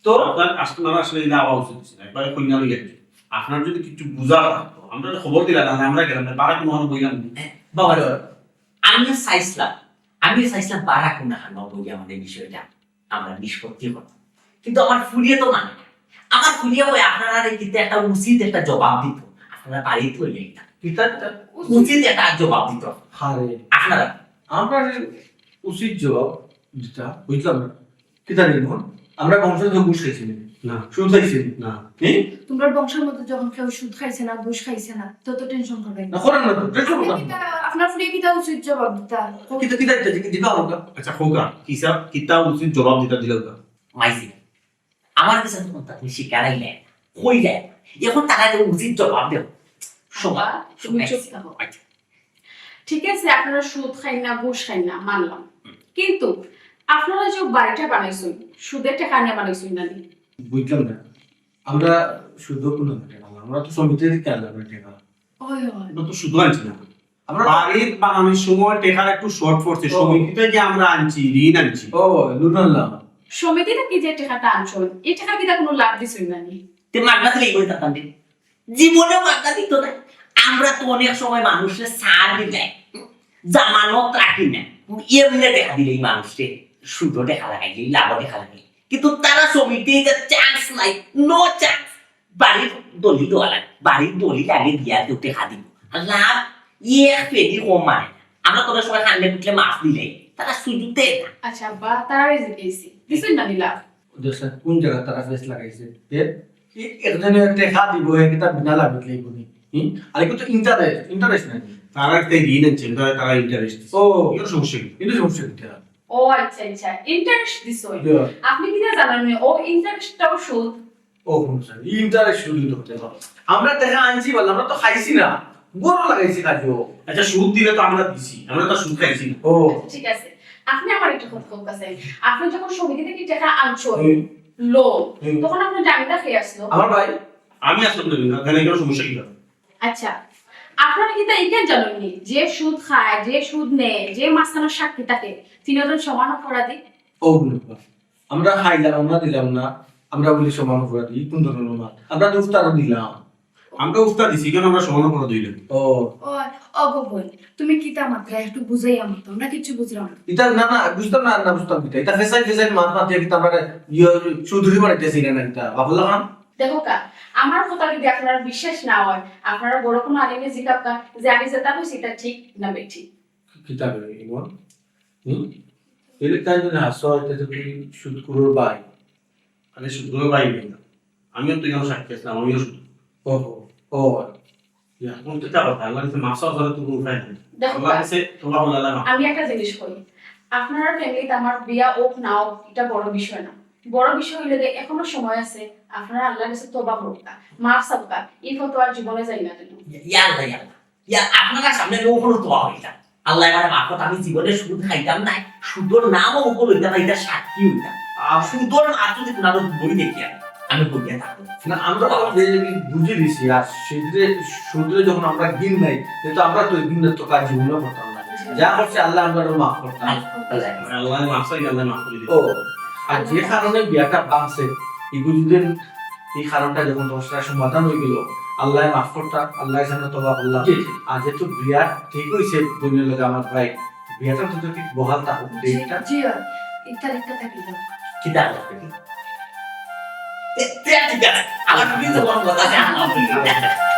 Speaker 3: তো
Speaker 6: আপনার কাস্টমার আসলে এটা আওয়া উচিত ছিল একবারে কন্যা লইয়া আপনার যদি কিছু বুঝা থাকতো আমরা তো খবর দিলাম না আমরা গেলাম না বারা কোনো বইলাম
Speaker 2: বাবা আমিও চাইছিলাম বারা কোনা খান বই আমাদের বিষয়টা আমরা নিষ্পত্তি করতাম কিন্তু আমার ফুরিয়ে তো মানে না আমার ফুরিয়ে ওই আপনারা কিন্তু একটা উচিত একটা জবাব দিত আপনারা বাড়িতে হইলে এটা উচিত একটা জবাব দিত
Speaker 3: হারে
Speaker 2: আপনারা
Speaker 3: আমরা উচিত জবাব দিতা বুঝলাম না কিতা নিব আমরা বংশধর ঘুষ খাইছি
Speaker 6: না
Speaker 3: সুদ খাইছি
Speaker 6: না
Speaker 8: তোমরা বংশের মধ্যে যখন কেউ সুদ খাইছে না ঘুষ খাইছে না তত টেনশন করবে
Speaker 3: না করেন না তো টেনশন করতাম
Speaker 8: আপনার ফুড়ে কিতা উচিত জবাব দিতা
Speaker 3: কিতা কিতা দিতা আমাকে
Speaker 6: আচ্ছা খোকা কিসাব কিতা উচিত জবাব দিতা দিলে ওটা
Speaker 2: মাইজি আমার কাছে তো আপনি শিকারাই নেন কই যায় এখন তারা যে উচিত জবাব দেব
Speaker 8: বাবা, তুমি চুপ থাকো। ঠিক আছে আপনারা সুদ খাই না ঘুষ খাই না মানলাম কিন্তু আপনারা যে বাড়িটা বানাইছেন সুদের টাকা নিয়ে বানাইছেন না
Speaker 3: বুঝলাম না আমরা শুধু কোনো আমরা তো সমিতির খেয়াল রাখবো টাকা
Speaker 8: ওই ওই
Speaker 6: এটা তো শুধু আনছি না
Speaker 3: আমরা
Speaker 6: বাড়ির বানানোর সময় টেকার একটু শর্ট পড়ছে সমিতিতে যে আমরা আনছি ঋণ আনছি
Speaker 3: ও লুনাল্লাহ
Speaker 8: সমিতিটা কি যে টাকাটা আনছেন এই টাকা কি কোনো লাভ দিছেন না
Speaker 2: তে মাগনা দিলে এই বইটা কান্দি জীবনে মাগনা দিত না আমরা তো অনেক সময় মানুষের সার দিলাই জামানত রাখি না এমনি দেখা দিলে এই মানুষকে সুদও দেখা লাগাইলে লাভও দেখা লাগাইলে কিন্তু তারা সমিতি চান্স নাই নো চান্স বাড়ির দলিল দেওয়া লাগে বাড়ির দলিল আগে দিয়া কেউ দেখা দিব লাভ এক পেটি কমায় আমরা তোদের সময় খান্ডে উঠলে মাছ দিলে তারা সুযোগ দেয় না
Speaker 8: আচ্ছা বা তারা জিজ্ঞেসি দিছেন না লাভ
Speaker 3: দেশে কোন জায়গা তারা ফেস লাগাইছে একজনে টাকা দিব একটা বিনা লাভ লাগবে নি আর কিন্তু ইন্টারেস্ট নাই
Speaker 6: তারা একটা ঋণ আনছে তারা ইন্টারেস্ট
Speaker 3: ও
Speaker 6: এর সমস্যা কি
Speaker 3: কিন্তু সমস্যা কি
Speaker 8: ও আচ্ছা আচ্ছা ইন্টারেস্ট দিছেন আপনি কি জানেন ও ইন্টারেস্টটাও সুদ
Speaker 3: ও সমস্যা ইন্টারেস্ট শুরু হতে পারে আমরা টাকা আনছি বল আমরা তো খাইছি না গরু লাগাইছি কাজও
Speaker 6: আচ্ছা সুদ দিলে তো আমরা দিছি আমরা তো সুদ খাইছি না।
Speaker 3: ও
Speaker 8: ঠিক আছে আপনি আমার একটা কথা বলতেছেন আপনি যখন সমিতি থেকে টাকা আনছেন লোন তখন আপনার জামিনটা খেয়ে আসলো
Speaker 6: আমার ভাই আমি আসলাম না কেন কোনো সমস্যা কি
Speaker 8: আচ্ছা আপনারা কি তাই কেন জানেননি যে সুদ খায় যে সুদ নেয় যে মাঝখানে সাক্ষী থাকে তিনজন সমান অপরাধী
Speaker 3: ও আমরা খাইলাম আমরা দিলাম না আমরা বলি সমান অপরাধী কোন ধরনের না আমরা দুফতারও দিলাম
Speaker 6: আমরা উস্তাদ দিছি কেন আমরা সমান করে দিলাম
Speaker 3: ও
Speaker 8: ও গোবল তুমি কি তা মাত্রা একটু বুঝাই আমাকে আমরা কিছু বুঝলাম না
Speaker 3: এটা না না বুঝতাম না বুঝতাম কি এটা ফেসাই মান পাতিয়া কি আমরা চৌধুরী বানাইতেছি না এটা বাবুল্লাহ খান
Speaker 8: দেখো কা আমার কথা যদি আপনারা বিশ্বাস না হয় আপনারা বড় কোনো আলিমে জিজ্ঞাসা কা যে আমি যেটা কইছি এটা ঠিক না বেঠিক
Speaker 3: কিতাবে ইমন এর কাজ না হাসো এটা তো কি সুদ কুরোর বাই
Speaker 6: মানে সুদ করে বাইরে না আমিও তো এখানে সাক্ষী আসলাম, আমিও শুধু
Speaker 3: ও ও
Speaker 6: এখন তো এটা কথা আল্লাহ কাছে মাফ চাওয়া ছাড়া তো কোনো উপায় নাই।
Speaker 7: দেখো
Speaker 6: আল্লাহ কাছে তোমরা বলে আল্লাহ মাফ
Speaker 7: আমি একটা জিনিস করি, আপনার ফ্যামিলিতে আমার বিয়া হোক না হোক এটা বড় বিষয় না। বড় বিষয় হইলে যে এখনো সময় আছে, আপনারা আল্লাহর কাছে তওবা করুকা, মাফ চাওকা, এই ফটো আর জীবনে যাই না যেন।
Speaker 2: ইয়াল্লা ইয়াল্লা ইয়া আপনারা সামনে ওখানে তো হইতাম আল্লাহ আমার মাফত আমি জীবনে সুদ খাইতাম নাই, সুদর নামও উপর হইতাম না, এটা সাক্ষী হইতাম। সুদর মাছ যদি কোনো বই দেখি আমি বলিয়া থাকবো
Speaker 3: না আমরা তো যে বুঝে দিছি আর সেদিকে সুদরে যখন আমরা গিন নাই তো আমরা তো গিনের তো কাজ জীবনে করতাম না, যা করছে আল্লাহ আমরা মাফ করতাম।
Speaker 6: আল্লাহ মাফ চাই, আল্লাহ মাফ করে
Speaker 3: ও
Speaker 6: দিবে।
Speaker 3: আর যে কারণে বিয়াটা ভাঙছে এগুলো যদি এই কারণটা যখন দশটার সমাধান হয়ে গেল আল্লাহ মাফ করতাম, আল্লাহর সামনে তওবা করলাম। আর যেহেতু বিয়া ঠিক হয়েছে বোনের লগে আমার ভাই, বিয়াটা তো ঠিক বহাল থাকুক ডেটটা।
Speaker 8: জি এই তারিখটা থাকি দাও।
Speaker 2: কি দাঁড়াবে ঠিক আছে আমার কিন্তু কথা আছে